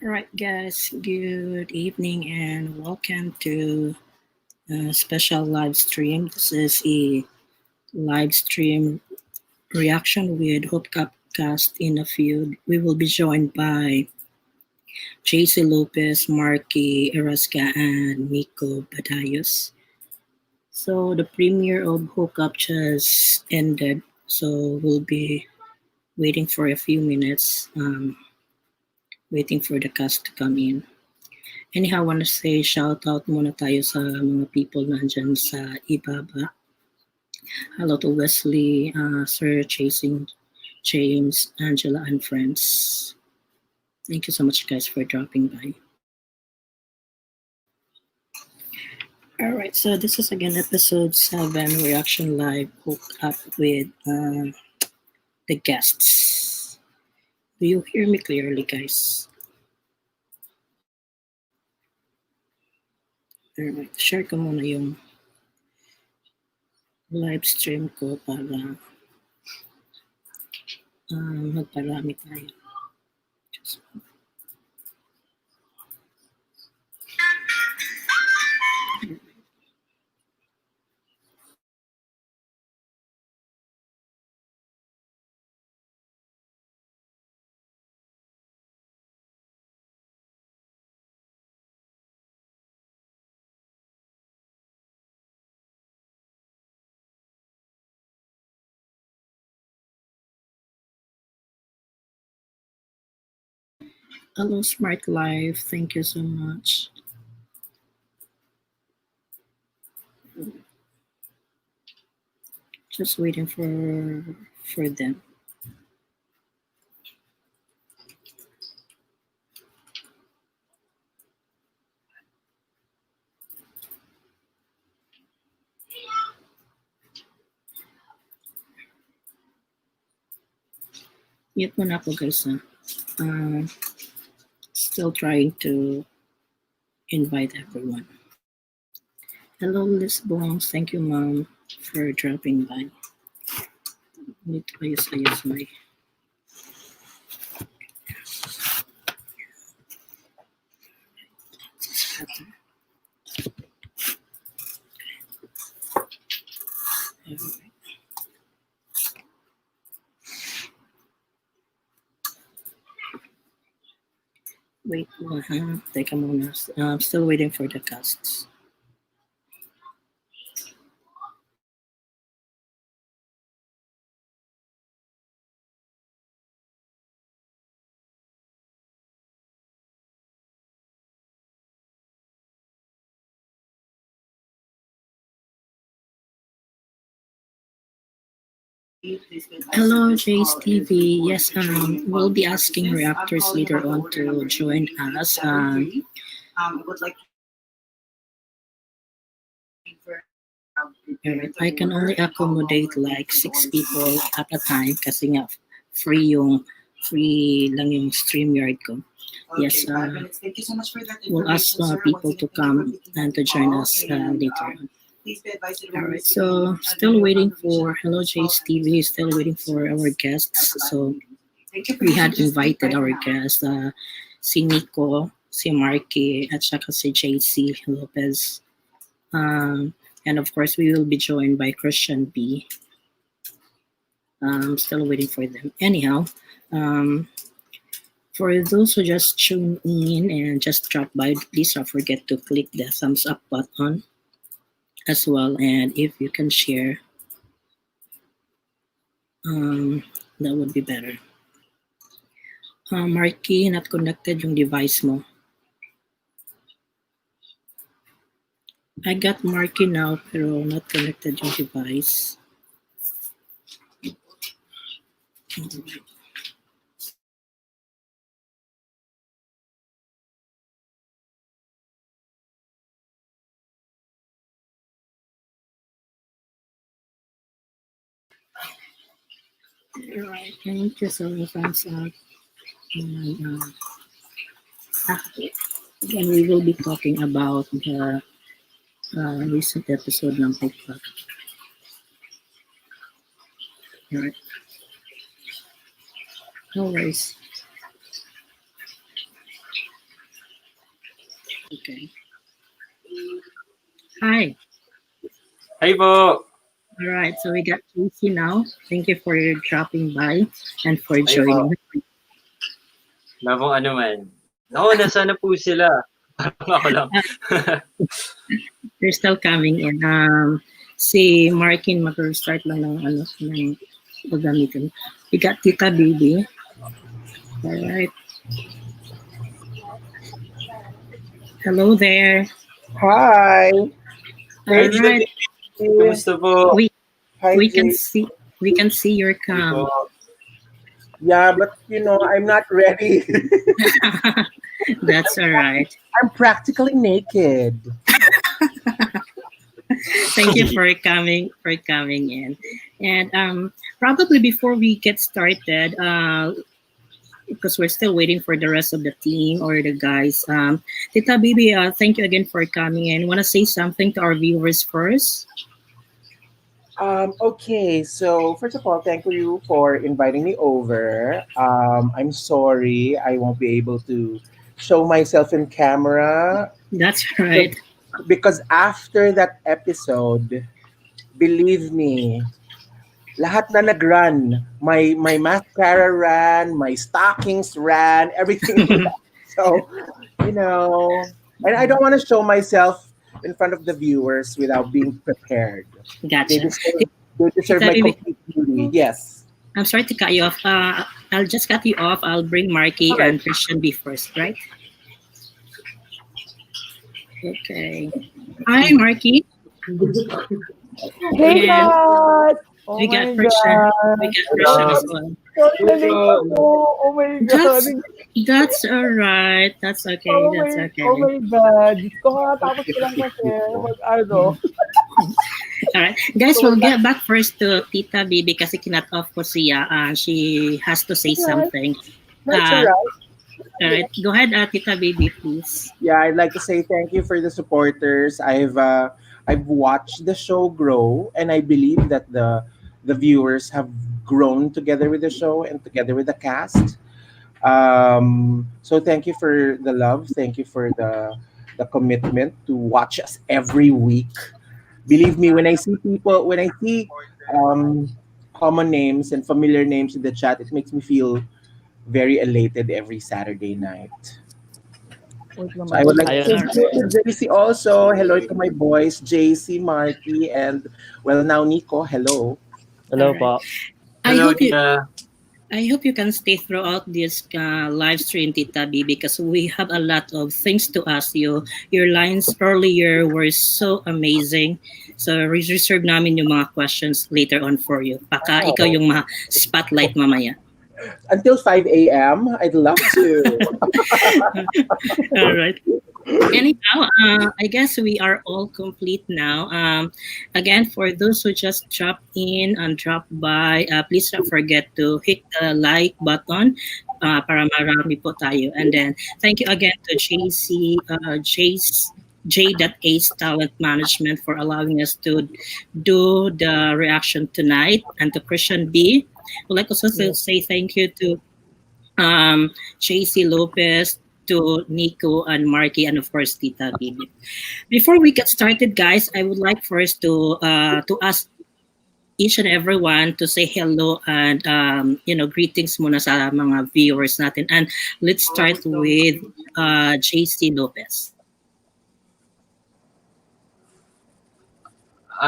All right, guys, good evening and welcome to a special live stream. This is a live stream reaction with Hookup Cast in a few. We will be joined by JC Lopez, Marky, Erasga, and Niko Badayos. So the premiere of Hookup just ended, so we'll be waiting for a few minutes, waiting for the cast to come in. Anyhow, I want to say shout out muna tayo sa mga people na andyan sa ibaba. Hello to Wesley, Sir Chasing James, Angela, and friends. Thank you so much, guys, for dropping by. All right, so this is again episode 7 reaction live hook up with the guests. Do you hear me clearly, guys? Alright, share ko muna yung live stream ko para magparami tayo. Just hello, Smart Life. Thank you so much. Just waiting for them. Mute muna ako, guys. Still trying to invite everyone. Hello, Liz Bongs. Thank you, Mom, for dropping by. Need to ayos my... Wait, teka muna. I'm still waiting for the casts. Hello, Jace TV. Yes, we'll be asking reactors later on to join us. I can only accommodate like 6 people at a time kasi nga free lang yung StreamYard ko. Yes, we'll ask people to come and to join us later on. Alright, so still waiting for Hello Jace TV, still waiting for our guests. So we had invited our guests, si Niko, si Marky, at saka si JC Lopez. And of course, we will be joined by Christian B. Still waiting for them. Anyhow, for those who just tuned in and just dropped by, please don't forget to click the thumbs up button as well. And if you can share, that would be better. Marky, not connected yung device mo. I got Marky now, pero not connected yung device. Alright, thank you so much, thumbs up. And, again, we will be talking about the recent episode ng Pokemon. Alright. No worries. Okay. Hi. Hi po. All right. So we got Casey now. Thank you for dropping by and for Hi po. joining. Wala pong ano man. Naku, nasaan na po sila? Parang ako lang. They're still coming in. Si Marky mag-start lang ng gagamitin. We got Tita Baby. All right. Hello there. Hi. Hi, All Tita right. Baby. Kamusta po? We Hi, we can Jay. see your Hi po. cam. Yeah, but I'm not ready. That's all right. I'm practically naked. Thank you for coming in. And probably before we get started, because we're still waiting for the rest of the team or the guys. Tita Bibi, thank you again for coming in. Want to say something to our viewers first? Okay, so first of all, thank you for inviting me over. I'm sorry I won't be able to show myself in camera That's because, right. because after that episode, believe me, lahat na nag-run. My mascara ran, my stockings ran, everything ran. So, and I don't want to show myself in front of the viewers without being prepared. They Gotcha. deserve, they deserve Tita my Bibi, complete beauty. Yes. I'm sorry to cut you off. I'll just cut you off. I'll bring Marky Okay. and Christian B first, right? Okay. Hi, Marky. Hey And God! Oh we my got Christian. God! We got Christian Hello. as well. Totally Hello. ako! Oh my God! That's all right. That's okay. Oh That's my, okay. oh my God! Kung katapos ko lang kasi, All right. Guys, we'll get back first to Tita Bibi kasi kinat off ko siya. She has to say something. That's all Uh, right. all right. Go ahead, Tita Bibi, please. Yeah, I'd like to say thank you for the supporters. I've watched the show grow, and I believe that the viewers have grown together with the show and together with the cast. So thank you for the love. Thank you for the commitment to watch us every week. Believe me, when I see um, common names and familiar names in the chat, it makes me feel very elated every Saturday night. wait So I would like to naman. say All hello to JC also. Hello to my boys, JC, Marky, and well now Nico. Hello. All right. I Hello, hope you Tia. I hope you can stay throughout this live stream, Tita B, because we have a lot of things to ask you. Your lines earlier were so amazing. So reserve namin yung mga questions later on for you. Baka ikaw Oh, yung spotlight mamaya. until 5 a.m. I'd love to. All right. Anyhow, I guess we are all complete now. Again, for those who just dropped in and dropped by, please don't forget to hit the like button para marami po tayo. And then, thank you again to J.Ace Talent Management for allowing us to do the reaction tonight. And to Christian B, would like also to say thank you to JC Lopez, to Niko and Marky, and of course Tita Bibi. Before we get started, guys, I would like first to ask each and everyone to say hello and greetings muna sa mga viewers natin. And let's start with JC Lopez.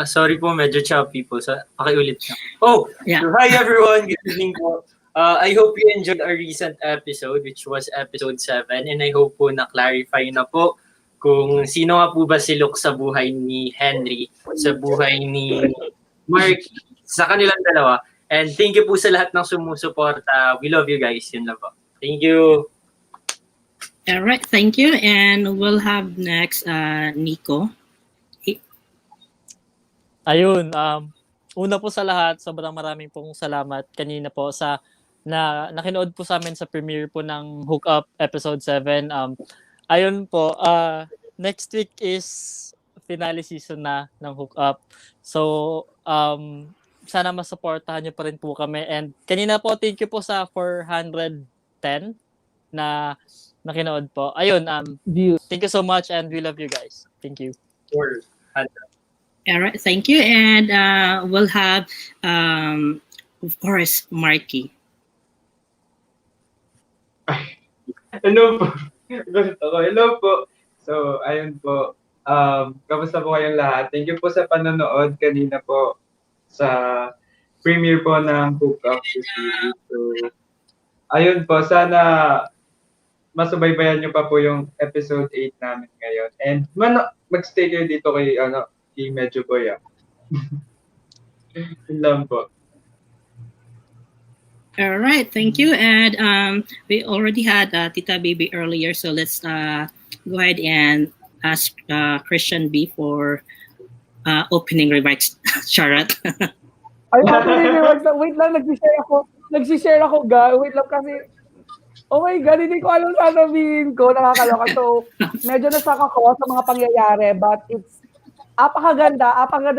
Sorry po, medyo choppy po. Pakiulit na. Oh, Yeah. hi everyone. Good evening po. I hope you enjoyed our recent episode, which was episode 7. And I hope po na-clarify na po kung sino nga po ba si Luke sa buhay ni Henry, sa buhay ni Marky, sa kanilang dalawa. And thank you po sa lahat ng sumusuporta. We love you guys. Yun lang po. Thank you. All right, thank you. And we'll have next Niko. Ayun, una po sa lahat, sobrang maraming pong salamat kanina po sa nakinood po sa amin sa premiere po ng Hook Up episode 7. Ayun po, next week is finale season na ng Hook Up. So, sana masuportahan niyo pa rin po kami. And kanina po, thank you po sa 410 na nakinood po. Ayun, Views. thank you so much and we love you guys. Thank you. Or, All right, thank you. And we'll have, of course, Marky. Hello po. Gusto ko. Hello po. So, ayun po. Kamusta po kayong lahat? Thank you po sa panonood kanina po sa premiere po ng Book of the Series. So, ayun po. Sana masubaybayan nyo pa po yung episode 8 namin ngayon. And magstay kayo dito kay Medyo Boy. Yun lang po. All right, thank you. And we already had Tita Baby earlier, so let's go ahead and ask Christian B for opening remarks. Charot. Ay, wait lang, nagsishare ako, ga. Wait lang kasi, oh my God, hindi ko alam sasabihin ko, nakakaloka. So, medyo nasak ako sa mga pangyayari, but it's apakaganda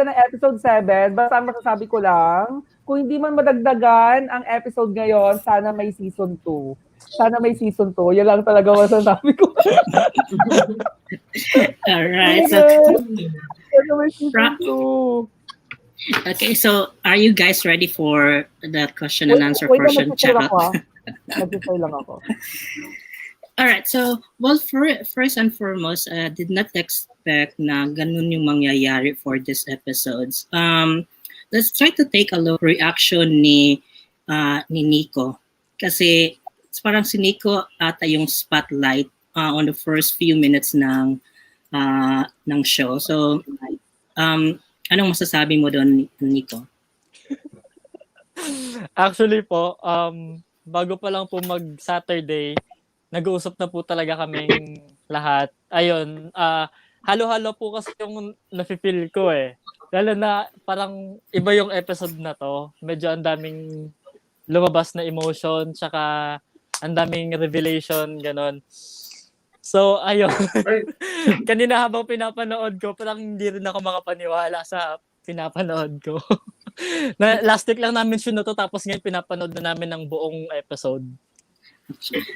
ng episode 7. Basta masasabi ko lang, kung hindi man madagdagan ang episode ngayon, sana may season 2. Sana may season 2. Yan lang talaga masasabi ko. All right. So, sana may season 2. okay, so are you guys ready for the question and answer Wait, portion? Nag-share lang ako. All right. So, well, first and foremost, did not expect na ganun yung mangyayari for this episodes. Let's try to take a look reaction ni Niko. Kasi parang si Niko ata yung spotlight on the first few minutes ng show. So, anong masasabi mo doon, Niko? Actually po, bago pa lang po mag-Saturday, nag-uusap na po talaga kaming lahat. Ayun, halo-halo po kasi yung nafe-feel ko eh. Lalo na parang iba yung episode na to. Medyo ang daming lumabas na emotion, tsaka ang daming revelation, ganon. So, ayun. Kanina habang pinapanood ko, parang hindi rin ako makapaniwala sa pinapanood ko. Last week lang namin siya na to, tapos ngayon pinapanood na namin ng buong episode.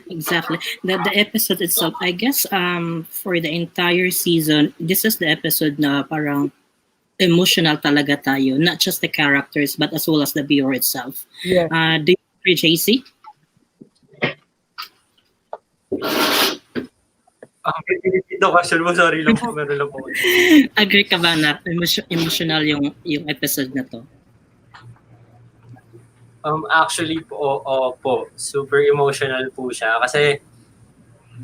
Exactly. The episode itself, I guess, for the entire season, this is the episode na parang emotional talaga tayo. Not just the characters, but as well as the viewer itself. Yeah. Do you agree, JC? Ito question mo, sorry lang po, meron lang po. Agree ka ba na emotional yung episode na to? Actually po, po, super emotional po siya kasi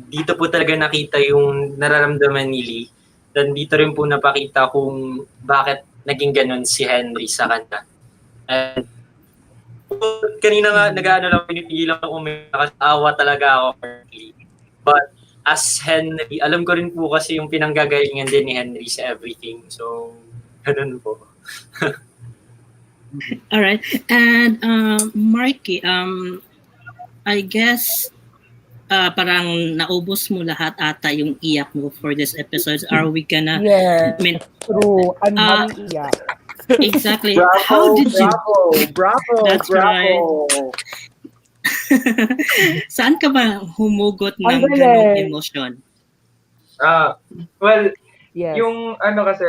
dito po talaga nakita yung nararamdaman ni Lee. Dan dito rin po napakita kung bakit naging ganun si Henry sa kanya. And kanina nga nag-ano lang, pinipigilan ko awa talaga ako for Lee. But as Henry, alam ko rin po kasi yung pinanggagalingan din ni Henry sa everything. So, ganun po. All right. And Marky, I guess parang naubos mo lahat ata yung iyak mo for this episode. Are we gonna... Yes, true. Yeah. Exactly. Bravo, How did you... Bravo. That's Bravo. Saan ka ba humugot ng Ang galing. ganong emosyon? Well, Yes. yung kasi,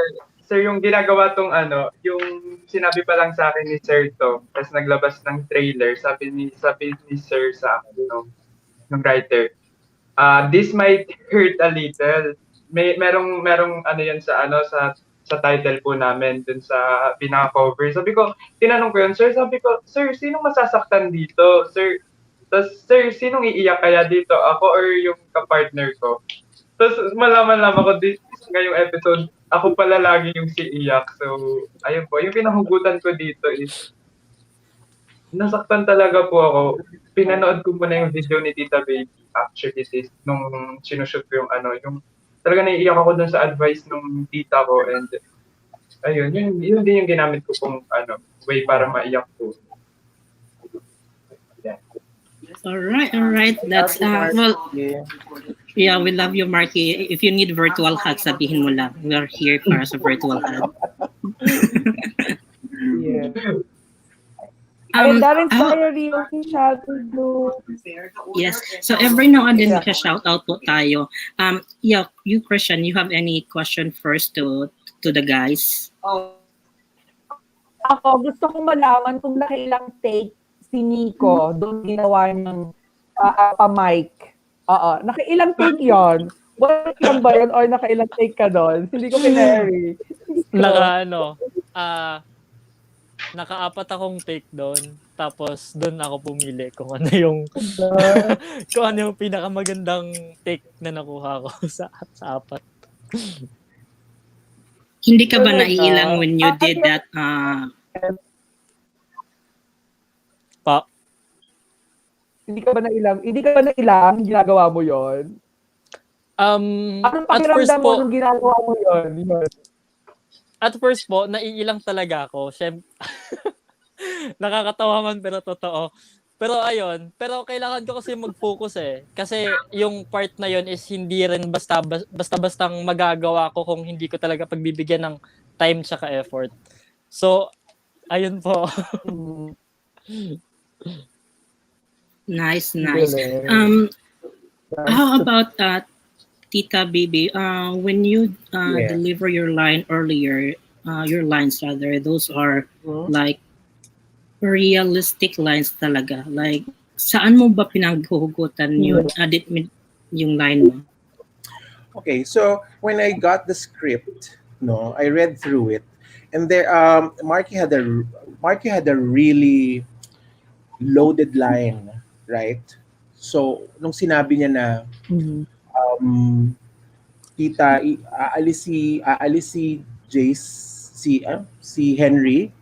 sir, yung ginagawa tong yung sinabi pa lang sa akin ni Sir to, tapos naglabas ng trailer, sabi ni Sir sa akin, ng writer, this might hurt a little. Merong yan sa title po namin dun sa pinaka-cover. Sabi ko, tinanong ko yun, Sir, sabi ko, Sir, sinong masasaktan dito? Sir, Sir, sinong iiyak kaya dito? Ako or yung kapartner ko? Tapos malaman ko ngayong episode, ako pala lagi yung si iyak. So, ayun po. Yung pinahugutan ko dito is, nasaktan talaga po ako. Pinanood ko muna yung video ni Tita Baby. Actually, nung sinushoot ko yung talaga naiiyak ako dun sa advice ng tita ko. And, ayun, yun din yung ginamit ko pong way para maiyak po. Yeah. All right. That's, well, yeah, we love you, Marky. If you need virtual hug, sabihin mo lang. We are here para sa virtual hug. Yeah. And Darren's Diary official to do. Yes. So every now and then shout out po tayo. Yeah, you Christian, you have any question first to the guys? Ako, gusto kong malaman kung nakailang take si Niko doon ginawa niyang pa-mic. Oo. Nakailang take yon? One lang ba yun or nakailang take ka doon? Hindi ko kinary. Naka-apat akong take doon. Tapos doon ako pumili kung ano yung kung ano yung pinakamagandang take na nakuha ko sa apat. Hindi ka ba naiilang when you did that? Hindi ka ba nailang ginagawa mo yon? Anong pakiramdam mo nung ginagawa mo yon? At first po, naiilang talaga ako. Nakakatawa man pero totoo. Pero ayun, pero kailangan ko kasi mag-focus Kasi yung part na yon is hindi rin basta-bastang magagawa ko kung hindi ko talaga pagbibigyan ng time tsaka effort. So, ayun po. Nice. How about Tita Baby? When you deliver your line earlier, your lines rather, those are like realistic lines talaga. Like, saan mo ba pinaghuhugutan yung line mo? Okay, so when I got the script, I read through it, and there, Marky had a really loaded line, right? So nung sinabi niya na, Tita, aalis si Jace, si Henry,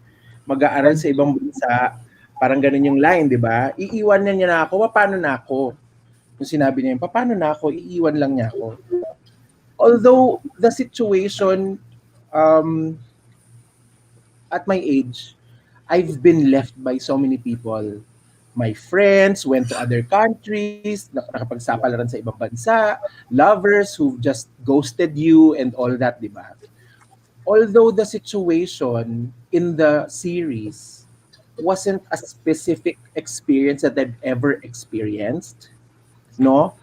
mag-aaral sa ibang bansa, parang ganun yung line, di ba? Iiwan niya na ako, paano na ako? Yung sinabi niya, paano na ako? Iiwan lang niya ako. Although the situation, at my age, I've been left by so many people. My friends went to other countries, nakapagsapalaran sa ibang bansa, lovers who've just ghosted you and all that, di ba? Although the situation in the series wasn't a specific experience that I've ever experienced, na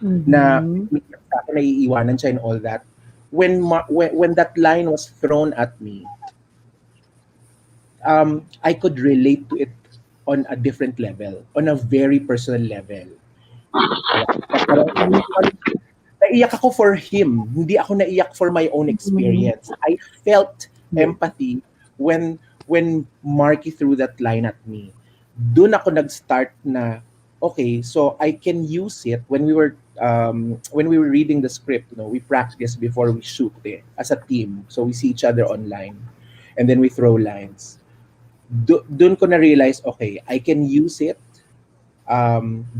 naiiwanan siya and all that, when that line was thrown at me, I could relate to it on a different level, on a very personal level. Naiyak ako for him, hindi ako naiyak for my own experience. I felt empathy when Marky threw that line at me. Doon ako nag-start na, okay, so I can use it when we were reading the script. We practice before we shoot as a team. So we see each other online, and then we throw lines. Doon ko na-realize, okay, I can use it,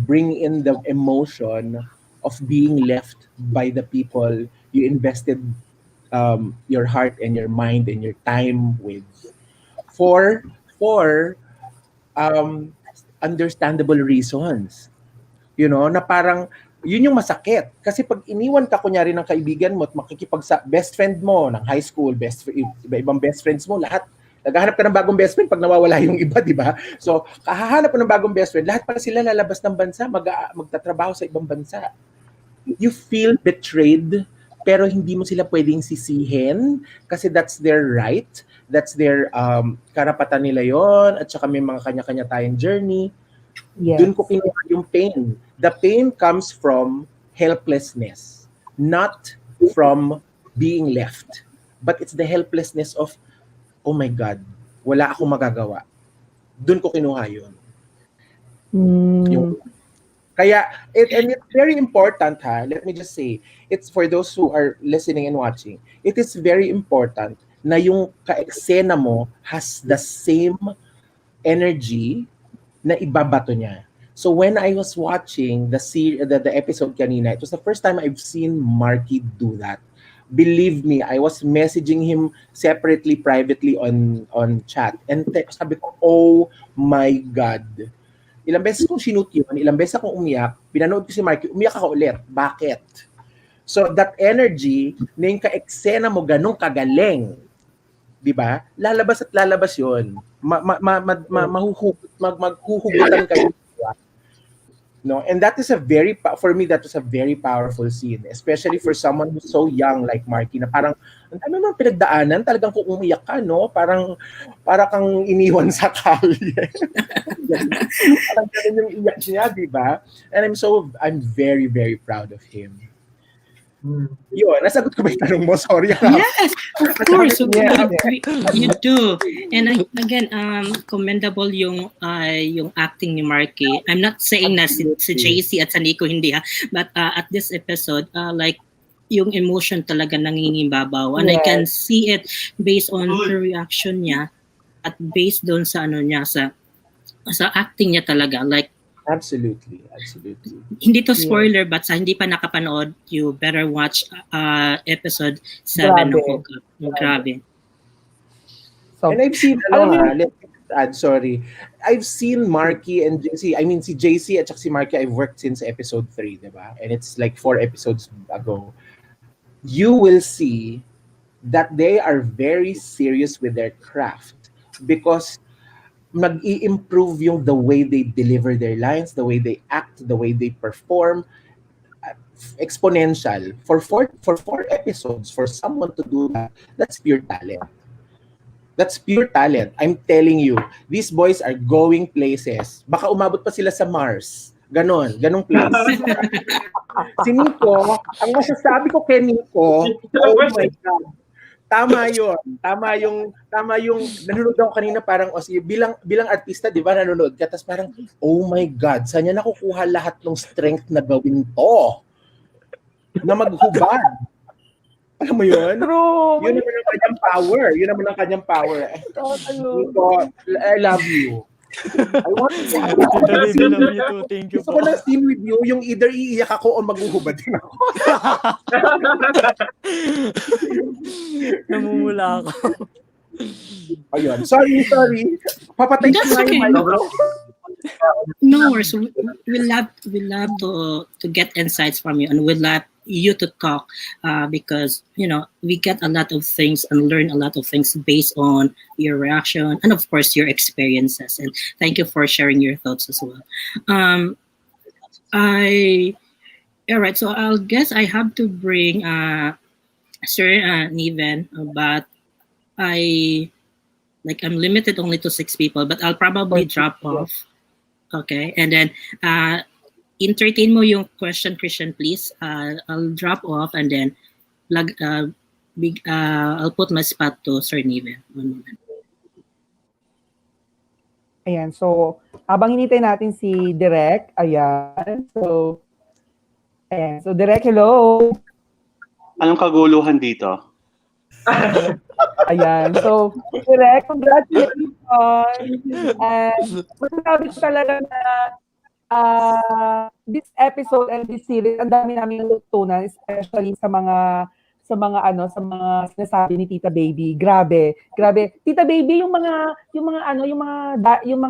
bring in the emotion of being left by the people you invested your heart and your mind and your time with for understandable reasons. Na parang yun yung masakit. Kasi pag iniwan ka kunyari ng kaibigan mo at makikipag best friend mo ng high school, iba-ibang best friends mo, lahat naghahanap ka ng bagong best friend pag nawawala yung iba, di ba? So, kahahanap mo ng bagong best friend, lahat pala sila lalabas ng bansa, magtatrabaho sa ibang bansa. You feel betrayed, pero hindi mo sila pwedeng sisihin kasi that's their right, that's their karapatan nila yon, at saka may mga kanya-kanya tayong journey. Yes. Doon ko kinuha yung pain. The pain comes from helplessness, not from being left. But it's the helplessness of, oh my God, wala akong magagawa. Doon ko kinuha yun. Kaya, and it's very important, let me just say, it's for those who are listening and watching, it is very important na yung ka-eksena mo has the same energy na ibabato niya. So when I was watching the episode kanina, it was the first time I've seen Marky do that. Believe me, I was messaging him separately, privately on chat. And sabi ko, oh my God. Ilang beses kong sinut yun, ilang beses akong umiyak, pinanood ko si Marky, umiyak ako ulit. Bakit? So that energy, na yung ka-eksena mo ganun kagaling, 'di ba? Lalabas at lalabas 'yon. Maghuhugutan kayo. No, and that is for me, that was a very powerful scene, especially for someone who's so young like Marky, na parang ang dami ng pinagdaanan, talagang kung umiyak ka, no, para kang iniwan sa kalye. Parang ganun yung iyak niya, di ba? And I'm very, very proud of him. Yun, nasagot ko ba yung tanong mo? Sorry. Yes, of course. Yeah. You do. And again, commendable yung acting ni Marky. I'm not saying na si JC at sa Niko hindi ha, but at this episode, like yung emotion talaga nangingimbabaw. And I can see it based on her reaction niya at based doon sa niya sa acting niya talaga. Like Absolutely. hindi to spoiler, but sa hindi pa nakapanood, you better watch episode 7 ng Hook Up. Grabe. So, and I've seen, let's add, sorry. I've seen Marky and JC, I mean si JC at si Marky, I've worked since episode 3, diba? And it's like 4 episodes ago. You will see that they are very serious with their craft because mag-i-improve yung the way they deliver their lines, the way they act, the way they perform. Exponential. For 4 episodes, for someone to do that, that's pure talent. That's pure talent. I'm telling you, these boys are going places. Baka umabot pa sila sa Mars. Ganong place. Si Niko, ang masasabi ko kay Niko, oh my God, tama yung nanonood ako kanina, parang bilang artista, 'di ba, nanonood ka, tapos parang oh my God, saan niya nakukuha lahat ng strength na gawin to? Na maghubad. Alam mo yun? True. Yun naman ang kanyang power. Niko, I love you. I want to see you. Thank you Gusto po. ko ng scene with you, yung either iiyak ako o maghuhubad din ako. Namumula ako. Ayun. Sorry. Papatay ko That's nga okay. yung mic. No worries. We love to get insights from you, and we love you to talk because we get a lot of things and learn a lot of things based on your reaction and of course your experiences. And thank you for sharing your thoughts as well. All right. So I'll guess I have to bring Sir Niven, but I'm limited only to 6 people, but I'll probably drop off. Okay, and then entertain mo yung question, Christian, please. I'll drop off and then I'll put my spot to Sir Niven. 1 moment. Ayan, so habang hinintay natin si Direk, ayan. So Direk, hello. Anong kaguluhan dito? Ayan. So, Direk, congratulations. And masasabi ko talaga na this episode and this series, ang dami namin natutunan, especially sa mga sinasabi ni Tita Baby. Grabe. Tita Baby, yung mga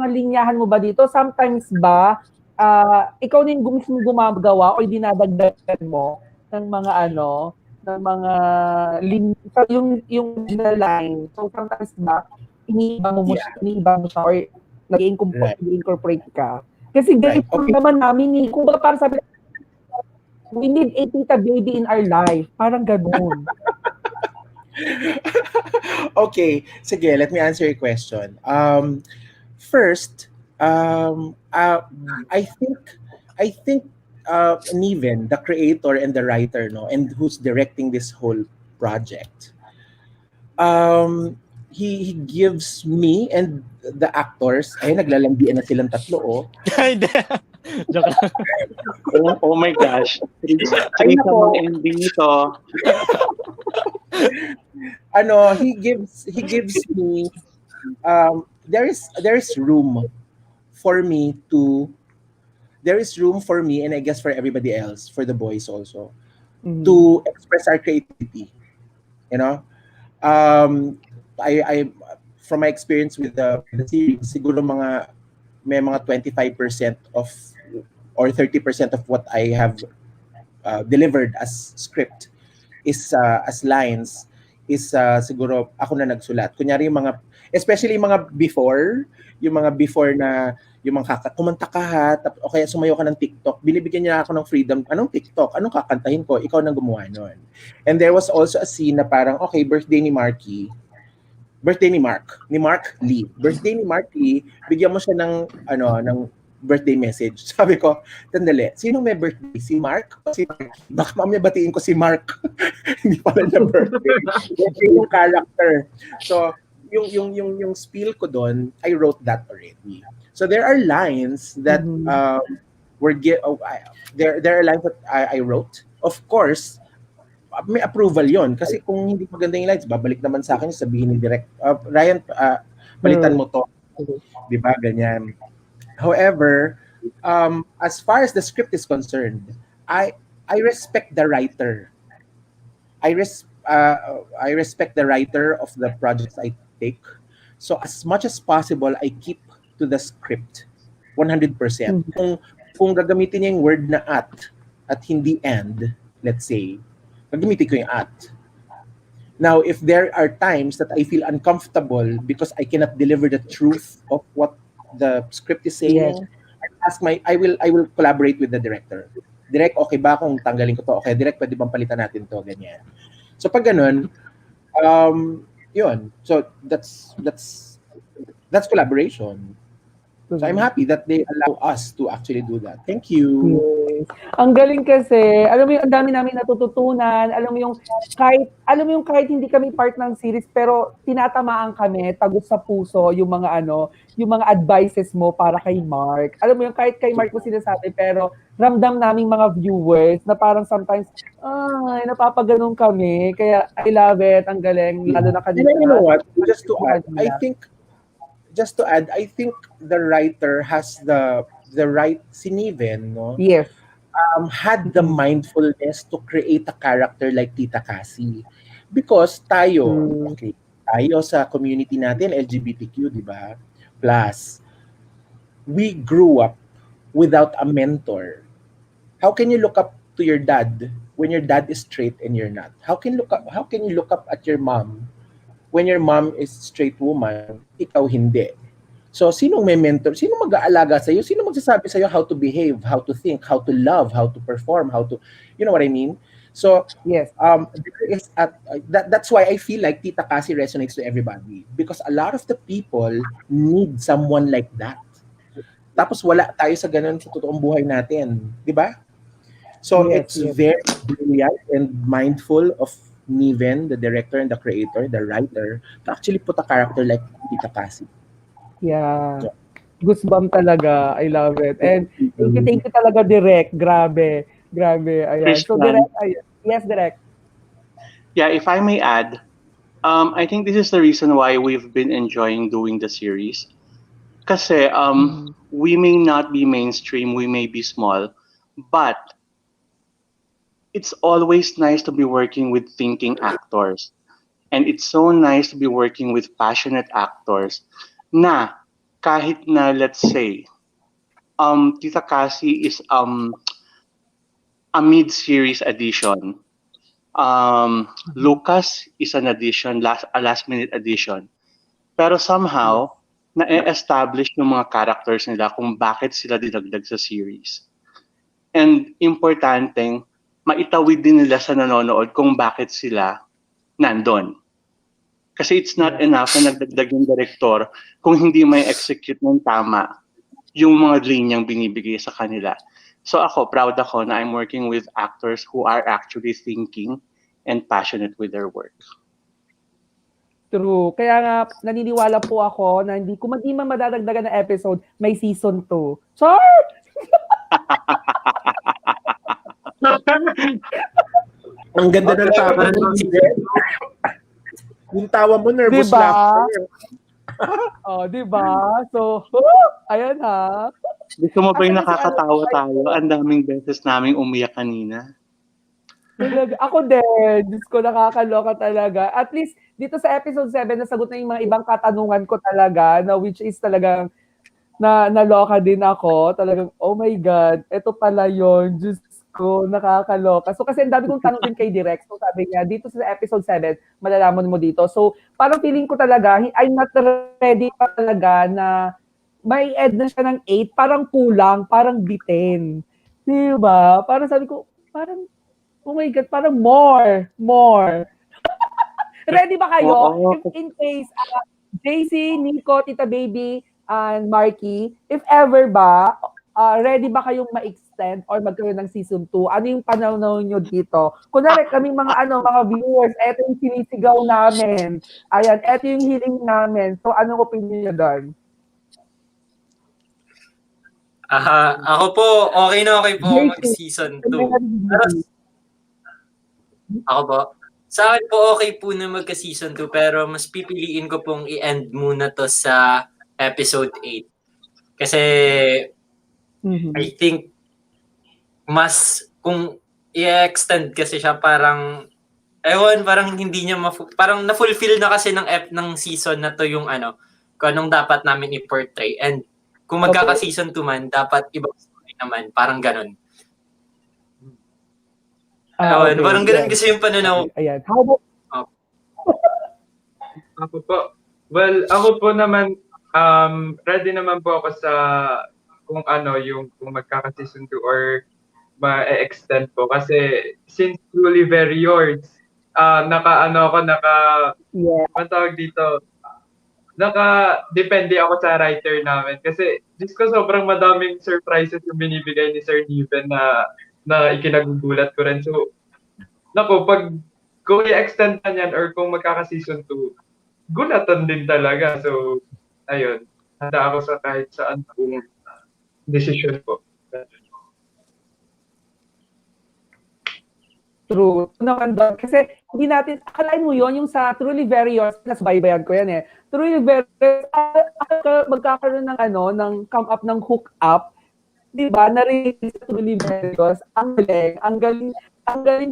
linyahan mo ba dito, sometimes ba ikaw din mismo gumagawa o dinadagdagan mo ng mga yung original line. So sometimes ba iniiba mo siya or nag-incorporate ka. Kasi ganito naman namin kung ba para sabi, we need a Tita Baby in our life. Parang ganun. Okay, sige, let me answer your question. First, I think Niven, the creator and the writer, and who's directing this whole project, he gives me and the actors, naglalambian na silang tatlo, Hindi. Joke lang. Oh my gosh. Ay, nako. ending nito. He gives me, there is room for me and I guess for everybody else, for the boys also, to express our creativity. I from my experience with the series, siguro may mga 25% of or 30% of what I have delivered as script is as lines is siguro ako na nagsulat. Kunyari yung mga, especially yung mga before na yung mga kumanta ka ha, o kaya sumayo ka ng TikTok, binibigyan niya ako ng freedom. Anong TikTok? Anong kakantahin ko? Ikaw nang gumawa nun. And there was also a scene na parang, okay, birthday ni Marky, birthday ni Mark Lee. Birthday ni Mark Lee, bigyan mo siya ng ng birthday message. Sabi ko, tandali, sino may birthday? Si Mark o si Marky? Baka mamaya batiin ko si Mark. Hindi pala niya birthday. Birthday yung character. So, yung spiel ko doon, I wrote that already. So there are lines that there are lines that I wrote. Of course, may approval yon kasi kung hindi maganda yung lines, babalik naman sa akin, sabihin ni direct, Ryan, palitan mo to. Di ba? Ganyan. However, as far as the script is concerned, I respect the writer. I respect the writer of the projects I take. So as much as possible, I keep to the script 100%. Kung gagamitin niya yung word na at hindi and, let's say, gagamitin ko yung at. Now, if there are times that I feel uncomfortable because I cannot deliver the truth of what the script is saying, I will collaborate with the director. Direct, okay ba kung tanggalin ko to? Okay, direct, pwede bang palitan natin to? Ganyan. So pag ganun, yun. So that's collaboration. So I'm happy that they allow us to actually do that. Thank you. Yes. Ang galing kasi, alam mo yung ang dami namin natututunan, alam mo yung kahit hindi kami part ng series pero tinatamaan kami tagus sa puso yung mga yung mga advices mo para kay Mark. Alam mo yung kahit kay Mark mo sinasabi pero ramdam naming mga viewers na parang sometimes napapaganon kami. Kaya I love it, ang galing lalo na kanina. You know what? Just to add, I think the writer has the right, si Niven, no? Yes. Had the mindfulness to create a character like Tita Cassie. Because tayo sa community natin, LGBTQ, di ba? Plus, we grew up without a mentor. How can you look up to your dad when your dad is straight and you're not? How can you look up at your mom when your mom is straight woman, ikaw hindi? So, sinong may mentor? Sino mag-aalaga sa'yo? Sino magsasabi sa'yo how to behave, how to think, how to love, how to perform, how to, you know what I mean? So, yes. That's why I feel like Tita Cassie resonates to everybody. Because a lot of the people need someone like that. Tapos wala tayo sa ganun sa totoong buhay natin. Di ba? So, it's very brilliant and mindful of Niven, the director and the creator, the writer, to actually put a character like Tita Cassie. Yeah. Goosebump talaga. I love it. And thank you talaga, Direk. Grabe. Ayan. So, Direk, yes, Direk. Yeah, if I may add, I think this is the reason why we've been enjoying doing the series. Kasi we may not be mainstream, we may be small, but it's always nice to be working with thinking actors. And it's so nice to be working with passionate actors na kahit na, let's say, Tita Cassie is a mid-series addition. Lucas is an addition, a last-minute addition. Pero somehow, na-establish yung mga characters nila kung bakit sila dinagdag sa series. And importanteng, maitawid din nila sa nanonood kung bakit sila nandun. Kasi it's not enough na nagdagdag yung director kung hindi may execute ng tama yung mga linyang binibigay sa kanila. So ako, proud ako na I'm working with actors who are actually thinking and passionate with their work. True. Kaya nga, naniniwala po ako na hindi man madadagdagan na episode, may season 2. Char! Ang ganda na tawa mo. Yung tawa mo, nervous laughter. Diba? So, ayan ha. Gusto mo ba yung nakakatawa tayo? Ang daming beses naming umiyak kanina. Talaga. Ako din. Diyos ko, nakakaloka talaga. At least, dito sa episode 7, nasagot na yung mga ibang katanungan ko talaga, na which is talagang naloka din ako. Talagang, oh my God, ito pala yun. Diyos ko, nakakaloka. So, kasi ang dami kong tanong din kay Direk. So, sabi niya, dito sa episode 7, malalaman mo dito. So, parang feeling ko talaga, I'm not ready pa talaga na may ed na siya ng 8, parang kulang, parang bitin. Diba? Parang sabi ko, parang, oh my God, parang more. Ready ba kayo? Oo. If in case, JC, Niko, Tita Baby, and Marky, if ever ba, ready ba kayong ma-extend or magkaroon ng season 2? Ano yung pananaw nyo dito? Kunwari, kaming mga viewers, eto yung sinisigaw namin. Ayan, eto yung hiling namin. So, anong opinion nyo doon? Ako po, okay na okay po ako mag-season 2. Pero, ako po, sa akin po okay po na magka-season 2 pero mas pipiliin ko pong i-end muna to sa episode 8. Kasi I think mas kung i-extend kasi siya parang parang hindi niya parang na-fulfill na kasi ng season na to yung kung anong dapat namin i-portray, and kung magkaka-season 2 man dapat ibang story naman, parang ganun. Okay. Parang ganun kasi yung pananaw. Ayan. How about Ako po. Well, ako po naman, ready naman po ako sa kung kung magkaka-season 2 or ma-extend po. Kasi since truly very yours, ang tawag dito, depende ako sa writer namin. Kasi, Diyos ko, sobrang madaming surprises yung binibigay ni Sir Niven na ikinagugulat ko rin. So, kung i-extend na yan or kung magkaka-season 2, gulatan din talaga. So, ayun. Handa ako sa kahit saan kung decision po. True. Naman doon. Kasi hindi natin, akalain mo yon yung sa Truly Very Yours, nasbaybayan ko yan eh. Truly Very Yours, magkakaroon ng come up ng hook up, di ba? Na-release sa Truly Very Yours. Ang galing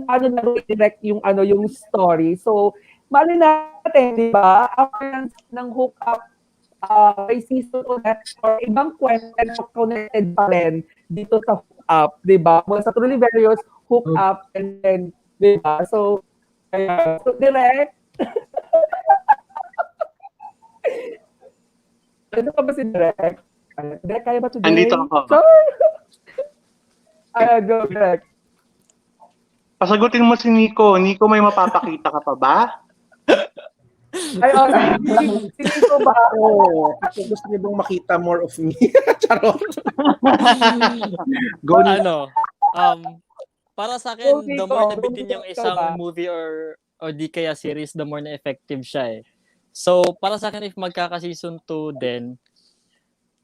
paano na-direct yung story. So, mali natin, di ba? After ng hook up, may season ulit or ibang kwento na connected pa rin dito sa hook up, di ba? Sa Truly Very Yours, hook up, and then, di ba? So, direct. Ano ka ba si Direct? Direct, kaya ba today? Andito ako. Go, Direct. Pasagutin mo si Niko. Niko, may mapapakita ka pa ba? Ay, si Niko ba? Oo. Ako gusto niyo bang makita more of me? Charot. Go, para sa akin, the more Niko, nabitin yung ikaw isang ba? movie or di kaya series, the more na effective siya eh. So, para sa akin, if magkaka-season 2 din,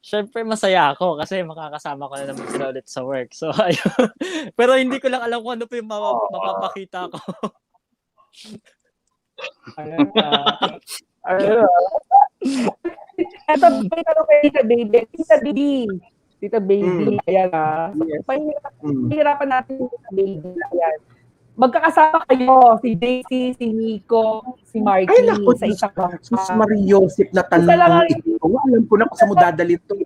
syempre masaya ako kasi makakasama ko na naman sila ulit sa work. So, ayun. Pero hindi ko lang alam kung ano pa yung mapapakita ko. Ito, kay Tita Baby. Tita Baby, ayan Yes. Pahirapan natin yung Tita Baby. Ayan. Magkakasama kayo, si JC, si Niko, si Marky, Ay, naku, sa isang Sus Mariosip na Isa lang tanong ang- ito. Alam ko na kung saan mo dadalhin to.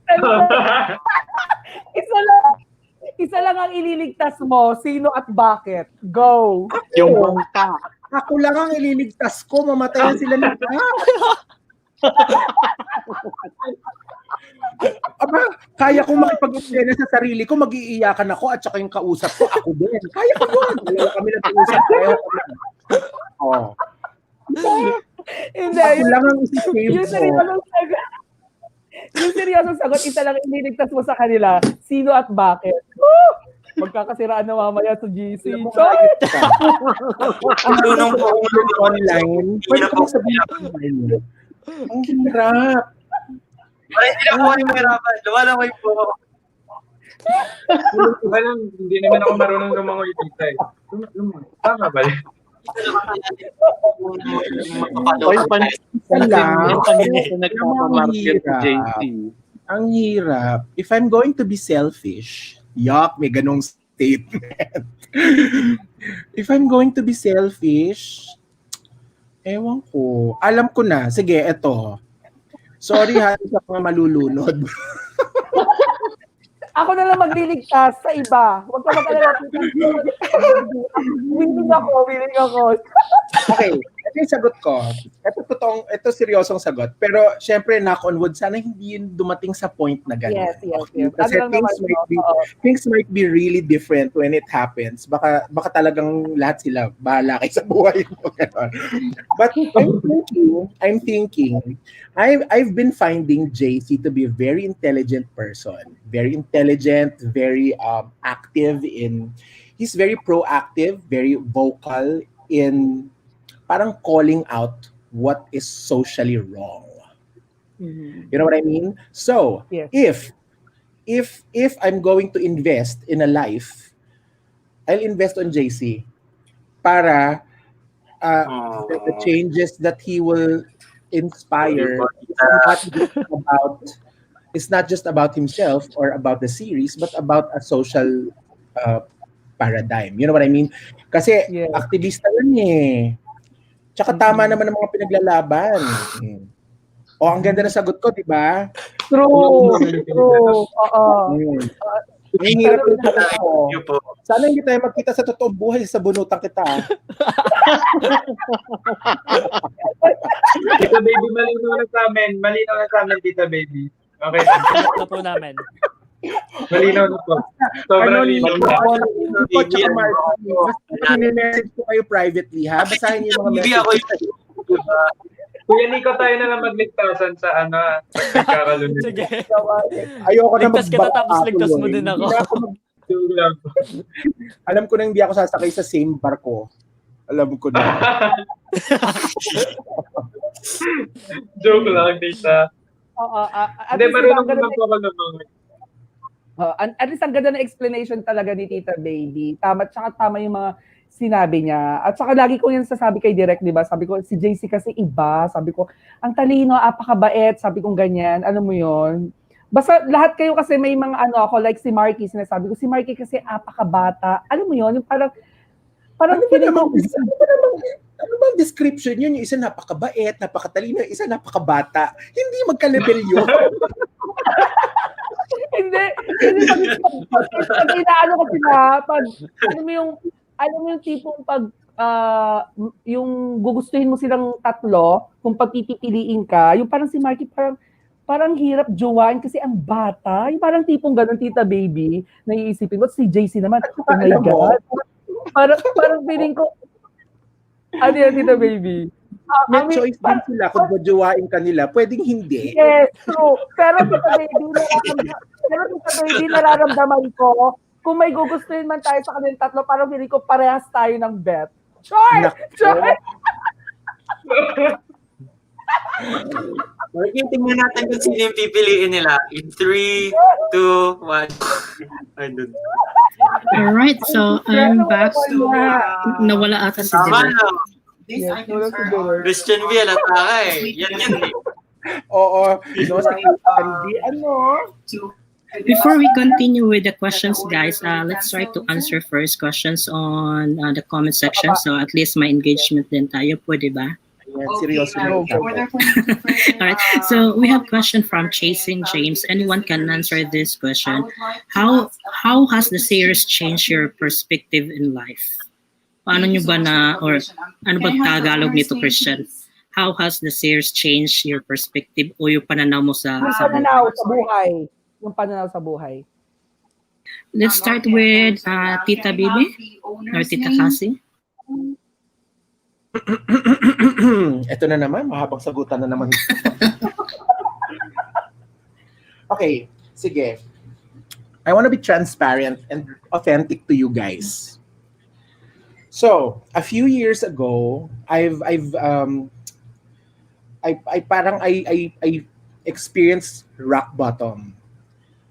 Isa lang ang ililigtas mo. Sino at bakit? Go! Yung bangka. Ako lang ang ililigtas ko. Mamatay na sila na. Aba, kaya kong makipag-eksena sa sarili ko, mag-iiyakan ako at saka yung kausap ko, ako din. Kaya ko yun. Dalawa kami nag-uusap. Hindi, Ako lang ang isisave yung ko. seryosong sagot. Yung seryosong sagot, isa lang ang ililigtas mo sa kanila. Sino at bakit? Magkakasiraan na mamaya sa GC. Marunong po ako Online. Pwede ko sabihin online. Ang hirap. Hindi na po kayo mahirapan. Lumalangoy po ako. Hindi naman ako marunong lumangoy dito eh. Tama ba? Ang hirap. If I'm going to be selfish, may ganong statement. If I'm going to be selfish, ewan ko. Alam ko na. Sige, eto. Sorry ha, sa mga malulunod. Ako na lang magliligtas sa iba. Huwag ka mag-alala. Willing ako. Okay, ito yung sagot ko. Ito seryosong sagot. Pero syempre, knock on wood, sana hindi yun dumating sa point na gano'n. Yes. Kasi Ano lang naman, things might be really different when it happens. Baka talagang lahat sila bahala kayo sa buhay mo. Gano'n. But I'm thinking, I've been finding JC to be a very intelligent person. Very intelligent, very active he's very proactive, very vocal in parang calling out what is socially wrong. Mhm. You know what I mean? So, Yes. if I'm going to invest in a life, I'll invest on JC para the changes that he will inspire is not just about himself or about the series, but about a social paradigm. You know what I mean? Kasi aktivista yun eh. Tsaka tama naman ang mga pinaglalaban. Ang ganda na sagot ko, di ba? True. Oo. Ang hirap yung sagot ko. Sana hindi tayo magkita sa totoong buhay sa bunutan kita. Tita Baby, malinaw na sa amin. Tita Baby. Okay. Ito po namin. Malinaw na po. Sobrang linaw na. Niko tsaka Marky, basta message ko kayo privately, ha? Basahin niyo yung mga message. Kuya Niko, tayo na lang magligtasan sa pagkakalunin. Sige. Ayoko na Ligtas kita tapos ligtas mo din ako. Alam ko na hindi ako sasakay sa same barko. Alam ko na. Joke lang, Tita. Hindi, marunong naman po ako naman. At least ang ganda na explanation talaga ni Tita Baby. Tama yung mga sinabi niya. At saka lagi ko yan sasabi kay Direk, di ba? Sabi ko, si JC kasi iba. Sabi ko, ang talino, apakabait. Sabi ko ganyan. Ano mo yon? Basta lahat kayo kasi may mga ako, like si Marky, sinasabi ko, si Marky kasi apakabata. Alam mo yon? Yung parang ano bang description yun? Yung isa napakabait, napakatalino, yung isa napakabata. Hindi magka-level yun. Hindi pag inaano ko sila, alam mo yung tipong pag yung gugustuhin mo silang tatlo, kung pagpipiliin ka, yung parang si Marky parang hirap jowain kasi ang bata. Yung parang tipong ganun, Tita Baby, naiisipin ko. Si JC naman, oh my God. Parang feeling ko, ano yan, Tita Baby? May choice din sila kung jowain kanila. Pwedeng hindi. Yes, true. Pero Tita Baby, nararamdaman ko, kung may gugustuhin man tayo sa kanilang tatlo, parang feeling ko parehas tayo ng bet. Sure! Marky, tingnan natin kung sino yung pipiliin nila. In 3, 2, 1. Alright, so I'm back. Nawala ata si Tama Direk. na. Christian V, alata ka eh. Yan eh. Oo. Before we continue with the questions, guys, let's try to answer first questions on the comment section. So at least may engagement din tayo po, di ba? Seryoso yun. Alright, so we have question from Chasing James. Anyone can answer this question. How has the series changed your perspective in life? Paano nyo ba or ano ba Tagalog nito, Christian? How has the series changed your perspective o yung pananaw mo sa buhay? Yung pananaw sa buhay. Let's start with Tita Bibi or Tita Cassie. Ito na naman, mahabang sagutan na naman. Okay, sige. I want to be transparent and authentic to you guys. So, a few years ago, I experienced rock bottom.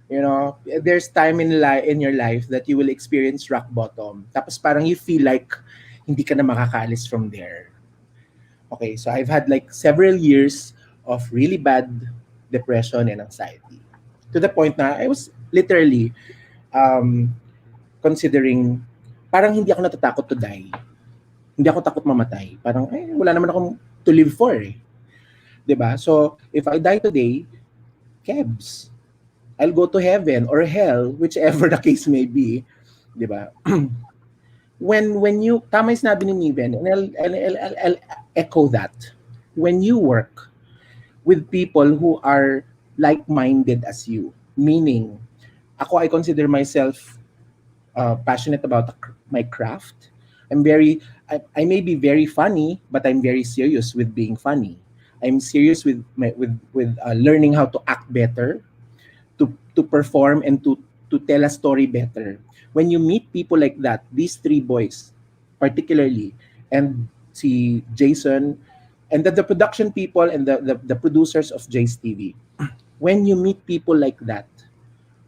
You know, there's time in your life that you will experience rock bottom. Tapos parang you feel like hindi ka na makakaalis from there. Okay, so I've had like several years of really bad depression and anxiety. To the point na I was literally considering, parang hindi ako natatakot to die. Hindi ako takot mamatay. Parang, wala naman akong to live for eh. Diba? So, if I die today, kebs. I'll go to heaven or hell, whichever the case may be, 'di ba? When you tama yung sinabi ni Niven, and I'll echo that. When you work with people who are like-minded as you, meaning ako, I consider myself passionate about my craft. I may be very funny, but I'm very serious with being funny. I'm serious with learning how to act better, to perform, and to tell a story better. When you meet people like that, these three boys, particularly, and si Jason, and the production people and the producers of Jay's TV, when you meet people like that,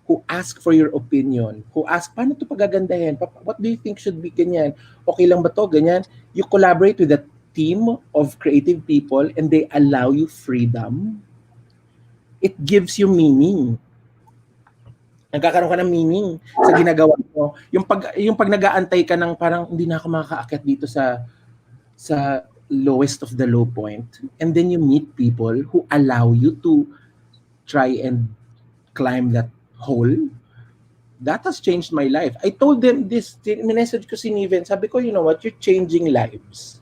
who ask for your opinion, who ask, paano ito pagagandahin? What do you think should be ganyan? Okay lang ba to? Ganyan. You collaborate with a team of creative people and they allow you freedom. It gives you meaning. Nagkakaroon ka ng meaning sa ginagawa mo. Yung pag nag-aantay ka ng parang hindi na ako makakaakyat dito sa lowest of the low point, and then you meet people who allow you to try and climb that hole. That has changed my life. I told them this, message ko si Niven, sabi ko, you know what, you're changing lives.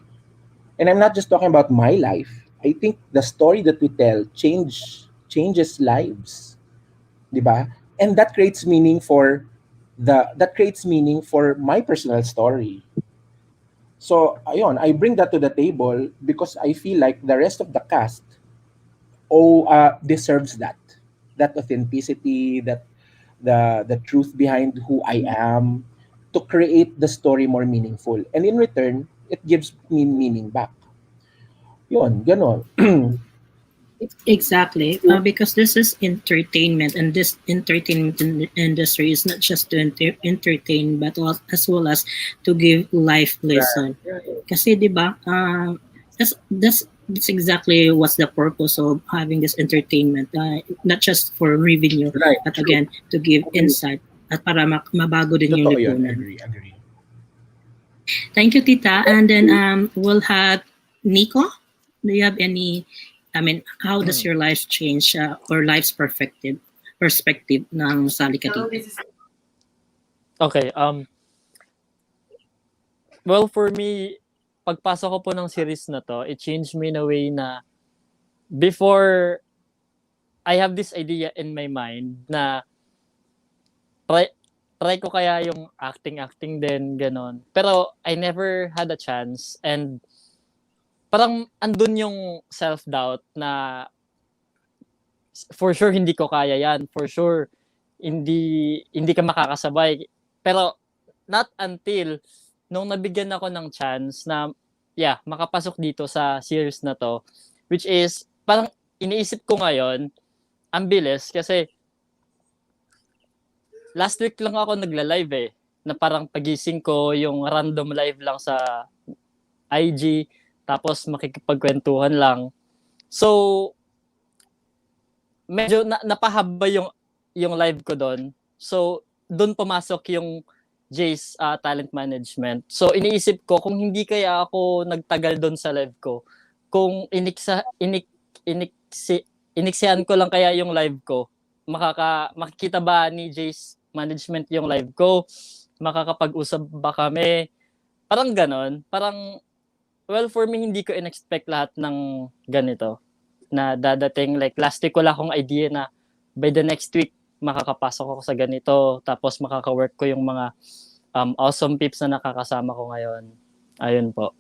And I'm not just talking about my life. I think the story that we tell changes lives. Diba? And that creates meaning for my personal story. So, ayun, I bring that to the table because I feel like the rest of the cast deserves that authenticity, that the truth behind who I am, to create the story more meaningful. And in return, it gives me meaning back. Yun, ganon. Exactly, because this is entertainment, and this entertainment industry is not just to entertain, but as well as to give life lesson. Kasi, di ba, that's exactly what's the purpose of having this entertainment, not just for revenue, Right, but true. again, to give insight at para mabago din yung Totoo yun. lipunan. Agree. Thank you, Tita. And then we'll have Niko. Do you have any, how does your life change or life's perspective ng Sali Ka Tita? Okay, well, for me, pagpasok ko po ng series na to, it changed me in a way na before, I have this idea in my mind na try ko kaya yung acting din, ganon. Pero I never had a chance, and parang andun yung self-doubt na for sure hindi ko kaya yan. For sure, hindi ka makakasabay. Pero not until nung nabigyan ako ng chance na makapasok dito sa series na to, which is parang iniisip ko ngayon, ang bilis kasi last week lang ako nagla-live na parang pagising ko yung random live lang sa IG, tapos makikipagkwentuhan lang. So medyo napahaba yung live ko doon. So doon pumasok yung Jay's talent management. So iniisip ko kung hindi kaya ako nagtagal doon sa live ko, kung iniksihan ko lang kaya yung live ko, makikita ba ni Jay's management yung live ko? Makakapag-usap ba kami? Parang ganon. Parang, well, for me, hindi ko in-expect lahat ng ganito na dadating. Like, last week wala akong idea na by the next week, makakapasok ako sa ganito. Tapos makaka-work ko yung mga awesome peeps na nakakasama ko ngayon. Ayun po.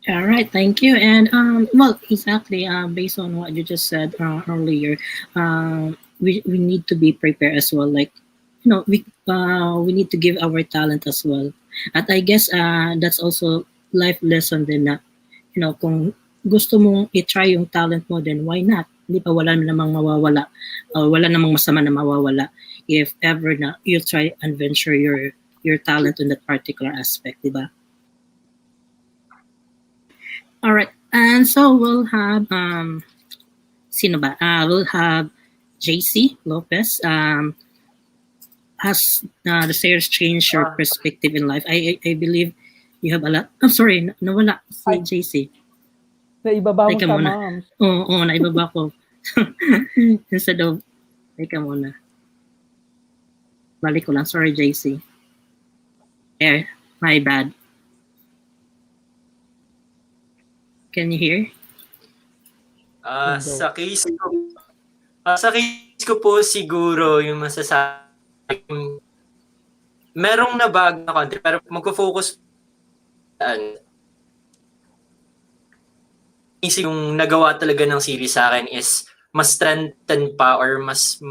All right, thank you. And well, exactly. Based on what you just said earlier, we need to be prepared as well. Like, we need to give our talent as well. At I guess that's also life lesson din na, kung gusto mong i-try yung talent mo, then why not? Hindi pa wala namang mawawala. Wala namang masama na mawawala if ever na you try and venture your talent in that particular aspect, di ba? All right, and so we'll have sino ba? We'll have JC Lopez. Has the series changed your perspective in life? I believe you have a lot. I'm sorry, nawala si JC. Naibaba mo Teka sa muna. moms. Oo, naibaba ko. Instead of, teka muna. Balik ko lang. Sorry, JC. There. My bad. Can you hear? Sa case ko, po siguro yung masasabi, merong nabago na konti, pero magfo-focus yung nagawa talaga ng series sa akin is mas strengthen pa or mas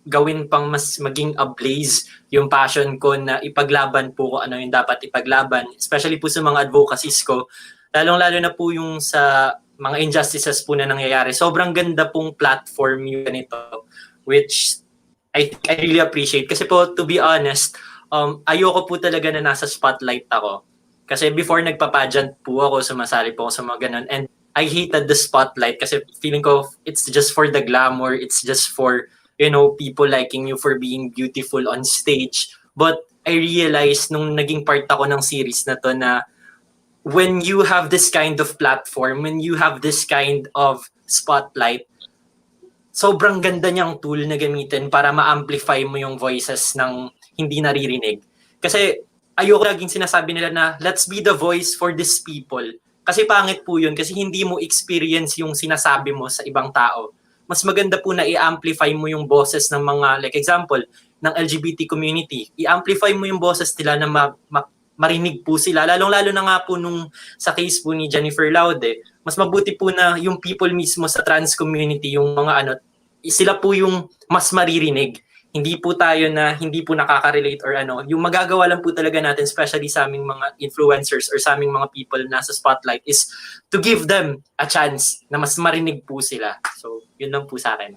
gawin pang mas maging ablaze yung passion ko na ipaglaban po kung ano yung dapat ipaglaban, especially po sa mga advocacies ko, lalong-lalo na po yung sa mga injustices po na nangyayari. Sobrang ganda pong platform yung ganito, which I really appreciate. Kasi po, to be honest, ayoko po talaga na nasa spotlight ako. Kasi before nagpa-pageant po ako, sumasali po ako sa mga ganun. And I hated the spotlight kasi feeling ko it's just for the glamour, it's just for, people liking you for being beautiful on stage. But I realized nung naging part ako ng series na to na when you have this kind of platform, when you have this kind of spotlight, sobrang ganda niyang tool na gamitin para ma-amplify mo yung voices ng hindi naririnig. Kasi ayoko laging sinasabi nila na let's be the voice for these people. Kasi pangit po yun kasi hindi mo experience yung sinasabi mo sa ibang tao. Mas maganda po na i-amplify mo yung boses ng mga, like example, ng LGBT community. I-amplify mo yung boses nila na marinig po sila. Lalong-lalo na nga po nung sa case po ni Jennifer Laude, mas mabuti po na yung people mismo sa trans community, yung mga sila po yung mas maririnig. Hindi po tayo na hindi po nakaka-relate or yung magagawa lang po talaga natin, especially sa aming mga influencers or sa aming mga people na sa spotlight is to give them a chance na mas marinig po sila. So, yun lang po sa akin.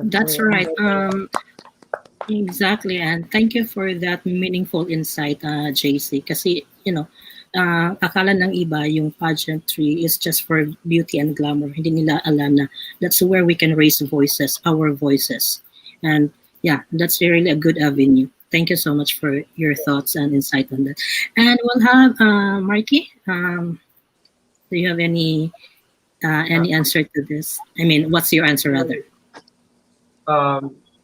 That's right. Exactly, and thank you for that meaningful insight, JC. Kasi, akala ng iba yung pageantry is just for beauty and glamour. Hindi nila alam na that's where we can raise voices, our voices. And yeah, that's really a good avenue. Thank you so much for your thoughts and insight on that. And we'll have Marky. Do you have any answer to this? I mean, what's your answer rather?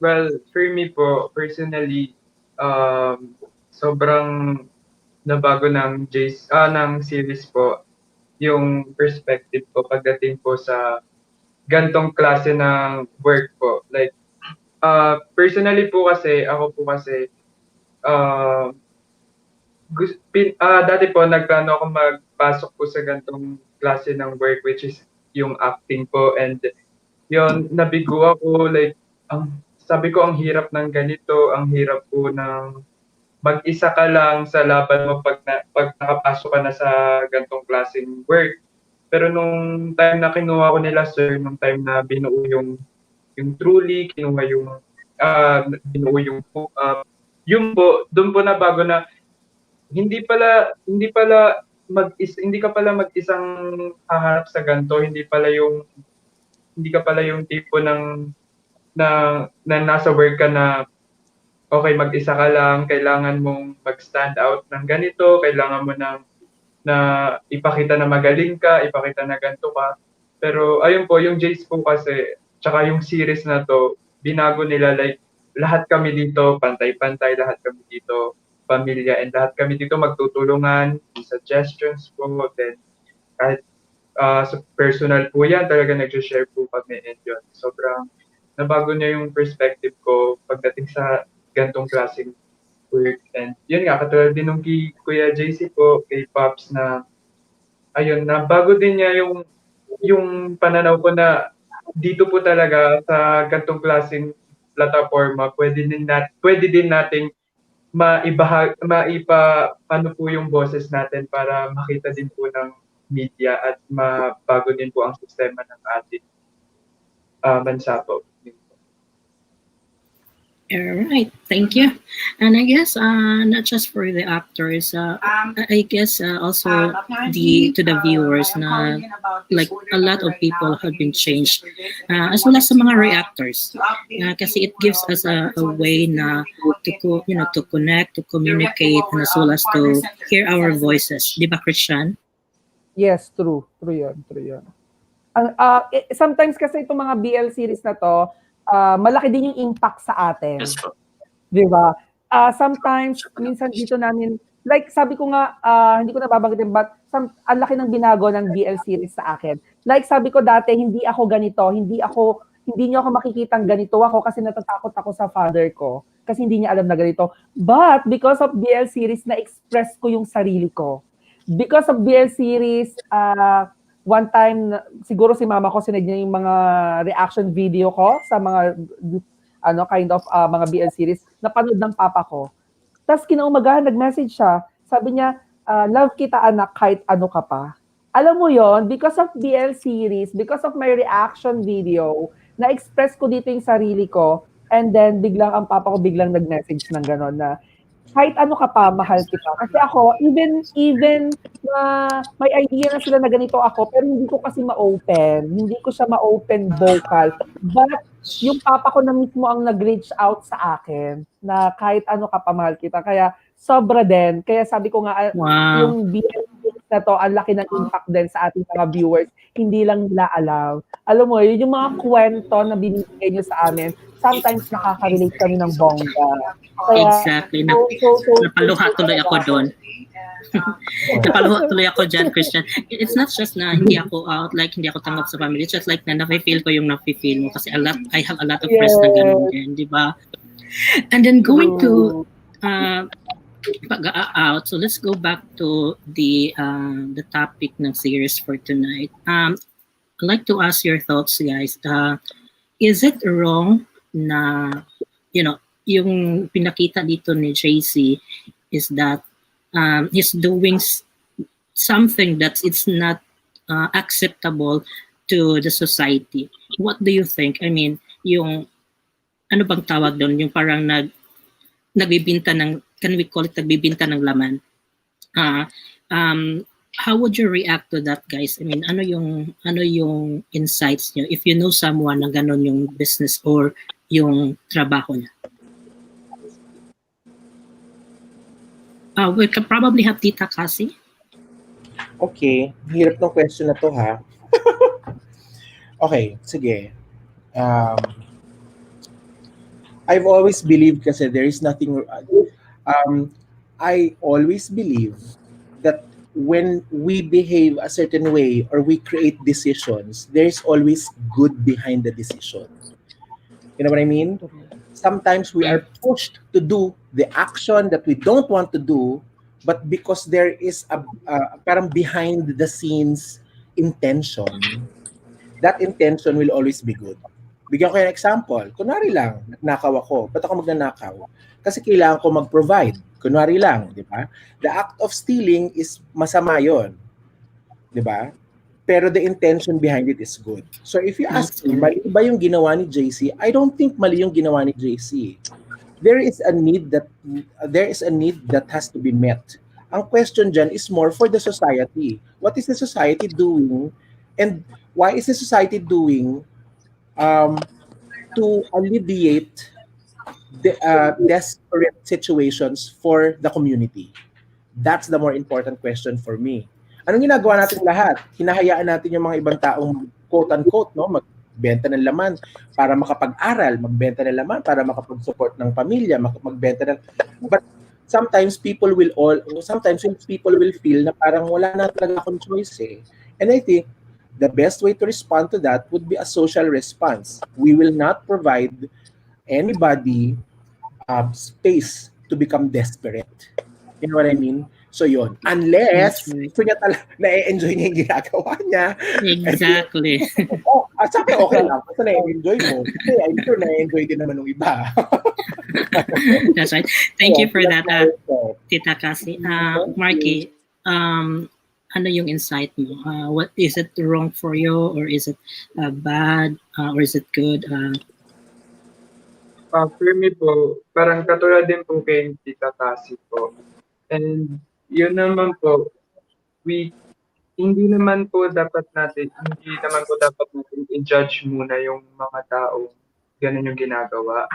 Well, for me po, personally, sobrang nabago ng series po yung perspective ko pagdating po sa gantong klase ng work po. Like, personally po kasi, ako po kasi, dati po nagplano ako magpasok po sa gantong klase ng work, which is yung acting po. And yun, nabigo ako, like, sabi ko, ang hirap ng ganito, ang hirap po ng mag-isa ka lang sa laban mo pag nakapasok ka na sa gantong klaseng work. Pero nung time na kinuha ko nila, sir, nung time na binuo yung Truly, kinuha yung binuo yung yung po, doon po na bago na hindi ka pala mag-isang haharap sa ganto, hindi ka pala yung tipo ng na nasa work ka na okay, mag-isa ka lang, kailangan mong mag-stand out ng ganito, kailangan mo na ipakita na magaling ka, ipakita na ganito ka. Pero ayun po, yung Jace po kasi, tsaka yung series na to, binago nila, like, lahat kami dito, pantay-pantay, lahat kami dito, pamilya, and lahat kami dito magtutulungan, suggestions po, then kahit sa personal po yan, talaga nag-share po kami, and yun, sobrang nabago niya yung perspective ko pagdating sa gantong klaseng work. And yun nga, katulad din nung kay Kuya JC po, kay Pops na, ayun, nabago din niya yung pananaw ko na dito po talaga sa gantong klaseng plataforma, pwede din nating ano po yung boses natin para makita din po ng media at mabago din po ang sistema ng ating bansa po. All right, thank you. And I guess not just for the actors, I guess also to the viewers na like a lot of people have been changed, as well as sa mga reactors, kasi it gives us a way na to connect, to communicate, and as well as to hear our voices. Di ba, Christian? Yes, true yan. Sometimes kasi itong mga BL series na to, malaki din yung impact sa atin. Yes po. Di ba? Sometimes, minsan dito namin, like sabi ko nga, hindi ko nababanggitin, but ang laki ng binago ng BL series sa akin. Like sabi ko dati, hindi ako ganito, hindi niyo ako makikitang ganito ako kasi natatakot ako sa father ko kasi hindi niya alam na ganito. But because of BL series, na-express ko yung sarili ko. Because of BL series, one time, siguro si mama ko sinad niya yung mga reaction video ko sa mga kind of mga BL series, napanood ng papa ko. Tapos kinaumagahan, nag-message siya. Sabi niya, love kita anak kahit ano ka pa. Alam mo yon, because of BL series, because of my reaction video, na-express ko dito yung sarili ko, and then biglang ang papa ko biglang nag-message ng gano'n na, kahit ano ka pa, mahal kita. Kasi ako, even na may idea na sila na ganito ako, pero hindi ko kasi ma-open. Hindi ko siya ma-open vocal. But yung papa ko na mismo ang nag-reach out sa akin na kahit ano ka pa, mahal kita. Kaya sobra din. Kaya sabi ko nga, Wow. yung BL na to, ang laki ng impact din sa ating mga viewers. Hindi lang nila alam. Alam mo, yun yung mga kwento na binibigay nyo sa amin, sometimes nakaka-relate kami ng bongga. Kaya, Exactly. Napaluha tuloy ako doon. Napaluha tuloy ako dyan, Christian. It's not just na hindi ako out, like hindi ako tanggap sa family. It's just like na nafe-feel ko yung nafe-feel mo kasi I have a lot of friends na ganun din, di ba? And then going to pag-out, so let's go back to the topic ng series for tonight. I'd like to ask your thoughts, guys. Is it wrong na, yung pinakita dito ni JC is that he's doing something that it's not acceptable to the society? What do you think? I mean, yung ano bang tawag doon? Yung parang nagbibinta ng, can we call it nagbibinta ng laman? How would you react to that, guys? I mean, ano yung insights niyo if you know someone na ganon yung business or yung trabaho niya? We can probably have Tita Cassie. Okay, hirap ng question na to, ha? Okay, sige. I've always believed kasi there is nothing... I always believe that when we behave a certain way or we create decisions, there's always good behind the decision. You know what I mean? Sometimes we are pushed to do the action that we don't want to do, but because there is a parang behind the scenes intention, that intention will always be good. Bigyan ko ng example. Kunwari lang, nagnakaw ako. Ba't ako magnanakaw? Kasi kailangan ko mag-provide. Kunwari lang, di ba? The act of stealing is masama yon, di ba? Pero the intention behind it is good. So if you ask me, mali ba yung ginawa ni JC? I don't think mali yung ginawa ni JC. There is a need that has to be met. Ang question dyan is more for the society. What is the society doing? And why is the society doing to alleviate the desperate situations for the community? That's the more important question for me. Anong ginagawa natin lahat? Hinahayaan natin yung mga ibang taong quote-unquote, no, magbenta ng laman para makapag-aral, magbenta ng laman para makapag-support ng pamilya, magbenta ng... But sometimes people will feel na parang wala na talaga akong choice eh. And I think the best way to respond to that would be a social response. We will not provide anybody space to become desperate. You know what I mean? So yun. Unless gusto niya talaga, na-enjoy niya yung ginagawa niya. Exactly. Sabi okay lang. Basta na-enjoy mo. Kasi I'm sure na-enjoy din naman ng iba. That's right. Thank you for that, Tita Cassie. Marky, ano yung insight mo? What is it wrong for you, or is it bad, or is it good? For me po, parang katulad din po kay Tita Cassie po. And yun naman po, hindi naman po dapat natin i-judge muna yung mga tao ganun yung ginagawa.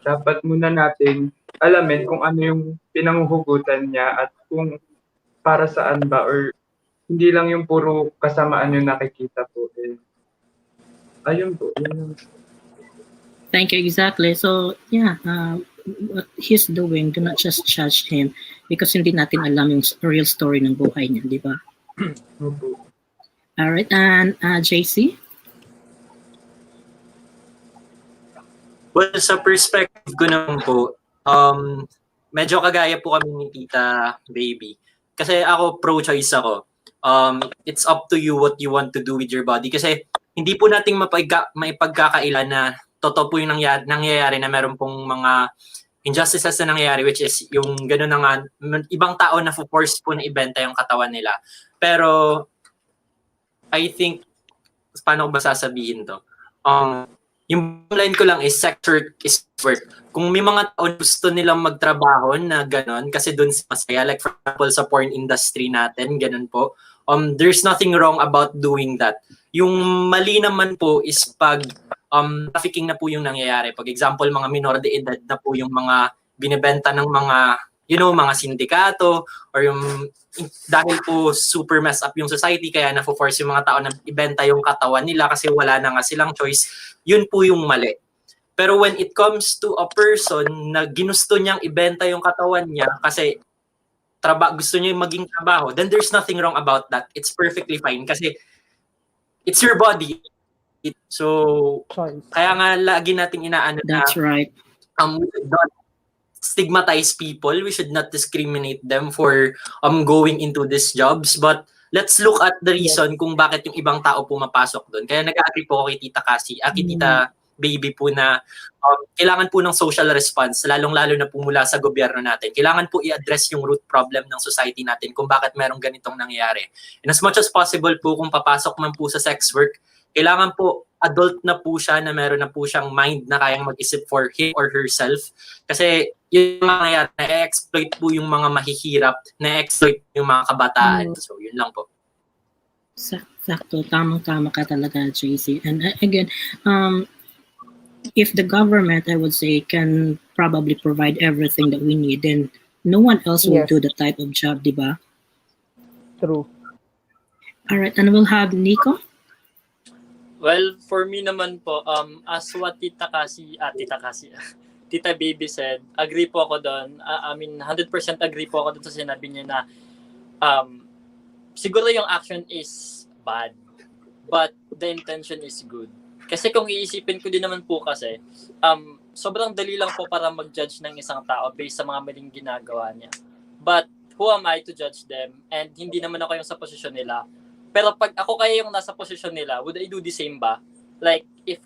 Dapat muna natin alamin kung ano yung pinanghuhugutan niya at kung para saan ba or hindi lang yung puro kasamaan yung nakikita po. Ayun po. Yun. Thank you, exactly. So, yeah, what he's doing, do not just judge him because hindi natin alam yung real story ng buhay niya, di ba? Opo. Alright, and JC? Well, sa perspective ko naman po, medyo kagaya po kami ni Tita Baby. Kasi ako, pro-choice ako. It's up to you what you want to do with your body. Kasi hindi po nating maipagkakaila na totoo po yung nangyayari na meron pong mga injustices na nangyayari, which is yung gano'n na nga, ibang tao na force po na ibenta yung katawan nila. Pero, I think, paano ko ba sasabihin to? Yung line ko lang is sex work is work. Kung may mga tao gusto nilang magtrabaho na gano'n, kasi dun masaya, like for example sa porn industry natin, gano'n po, there's nothing wrong about doing that. Yung mali naman po is pag trafficking na po yung nangyayari. Pag example, mga minor de edad na po yung mga binibenta ng mga, mga sindikato, or yung dahil po super mess up yung society, kaya na-force yung mga tao na ibenta yung katawan nila kasi wala na nga silang choice, yun po yung mali. Pero when it comes to a person na ginusto niyang ibenta yung katawan niya kasi gusto niya yung maging trabaho, then there's nothing wrong about that. It's perfectly fine kasi it's your body. So, kaya nga lagi nating inaano na That's right. We should not stigmatize people. We should not discriminate them for going into these jobs. But let's look at the reason kung bakit yung ibang tao pumapasok doon. Kaya nag-agree po ako kay Tita Cassie, kay Tita Baby po na kailangan po ng social response, lalong-lalo na po mula sa gobyerno natin. Kailangan po i-address yung root problem ng society natin kung bakit merong ganitong nangyayari. And as much as possible po, kung papasok man po sa sex work, kailangan po adult na po siya, na meron na po siyang mind na kayang mag-isip for him or herself. Kasi yung mga nangyayari, na-exploit po yung mga mahihirap, na-exploit yung mga kabataan. So, yun lang po. Sakto, tamang-tama ka talaga, JC. And again, if the government, I would say, can probably provide everything that we need, then no one else will do the type of job, di ba? True. All right, and we'll have Niko. Well, for me naman po, as what Tita Baby said, agree po ako doon. I mean, 100% agree po ako doon sa sinabi niya na siguro yung action is bad, but the intention is good. Kasi kung iisipin ko din naman po kasi, sobrang dali lang po para mag-judge ng isang tao based sa mga maling ginagawa niya. But who am I to judge them? And hindi naman ako yung sa posisyon nila. Pero pag ako kaya yung nasa posisyon nila, would I do the same ba? Like, if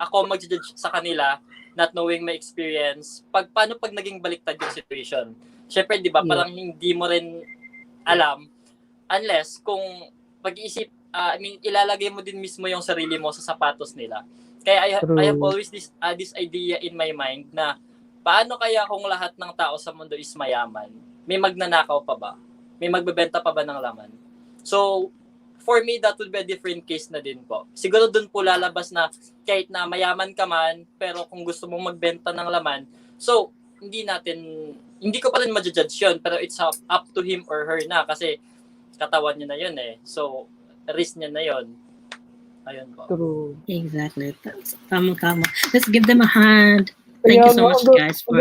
ako mag-judge sa kanila, not knowing my experience, paano pag naging baliktad yung situation? Syempre, di ba, parang hindi mo rin alam, unless kung pag-iisip, ilalagay mo din mismo yung sarili mo sa sapatos nila. Kaya I have always this idea in my mind na paano kaya kung lahat ng tao sa mundo is mayaman? May magnanakaw pa ba? May magbebenta pa ba ng laman? So, for me, that would be a different case na din po. Siguro dun po lalabas na kahit na mayaman ka man, pero kung gusto mong magbenta ng laman, so, hindi ko pa rin ma-judge yun, pero it's up to him or her na kasi katawan niya na yun eh. So, risk niya na yun. Ayun po. True. Exactly. Tama. Let's give them a hand. Thank you so much, guys, for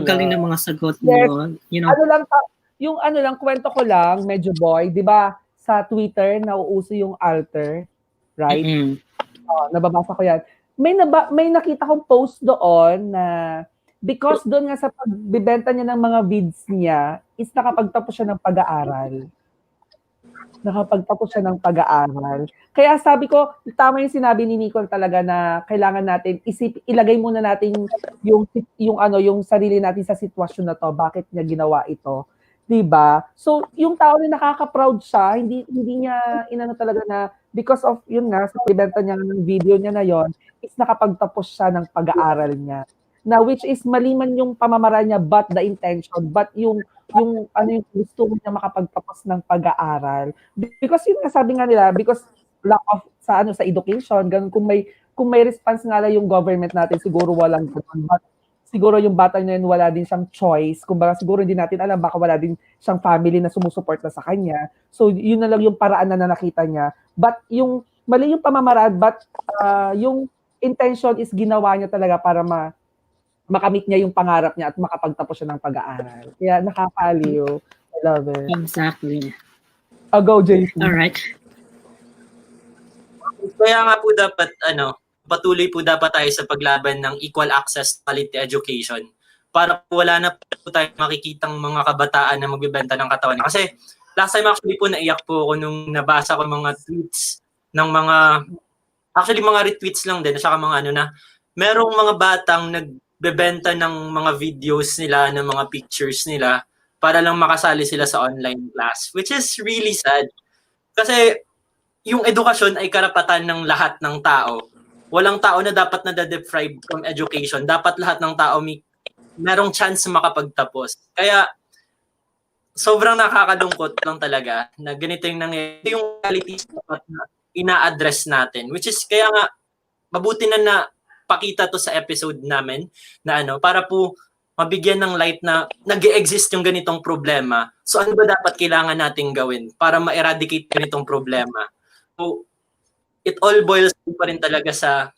galing ng mga sagot mo. Ano lang, kwento ko lang, medyo boy, di ba, sa Twitter, nauuso yung alter, right? Mm-hmm. Nababasa ko yan. May nakita kong post doon na because doon nga sa pagbibenta niya ng mga vids niya, is nakapagtapos siya ng pag-aaral. Kaya sabi ko, tama yung sinabi ni Niko talaga na kailangan natin ilagay muna natin yung sarili natin sa sitwasyon na to, bakit niya ginawa ito. 'Di ba? So, yung tao na nakaka-proud siya, hindi niya inano talaga na because of yun nga sa pagbenta niya ng video niya na yon, is nakapagtapos siya ng pag-aaral niya. Na which is mali man yung pamamaraan niya, but the intention, but yung gusto niya makapagtapos ng pag-aaral. Because yun nga sabi nga nila, because lack of sa education, ganun kung may response nga lang yung government natin, siguro walang ganun. But siguro yung bata na yun wala din siyang choice. Kumbaga siguro hindi natin alam, baka wala din siyang family na sumusuporta sa kanya. So yun na lang yung paraan na nakita niya. But yung mali yung pamamaraan, but yung intention is ginawa niya talaga para makamit niya yung pangarap niya at makapagtapos siya ng pag-aaral. Kaya nakakaliw. I love it. Exactly. Go, JC. All right. Kaya nga po dapat, patuloy po dapat tayo sa paglaban ng equal access quality education para po wala na po tayo makikitang mga kabataan na magbebenta ng katawan. Kasi last time actually po naiyak po ako nung nabasa ko mga tweets ng mga retweets lang din, saka mga merong mga batang nagbebenta ng mga videos nila, ng mga pictures nila para lang makasali sila sa online class, which is really sad. Kasi yung edukasyon ay karapatan ng lahat ng tao. Walang tao na dapat na-deprive from education. Dapat lahat ng tao merong chance makapagtapos. Kaya sobrang nakakalungkot lang talaga na ganito yung nangyayari. Yung realities na ina-address natin. Which is kaya nga mabuti na pakita to sa episode namin na para po mabigyan ng light na nag-e-exist yung ganitong problema. So ano ba dapat kailangan nating gawin para ma-eradicate ganitong problema? So it all boils pa rin talaga sa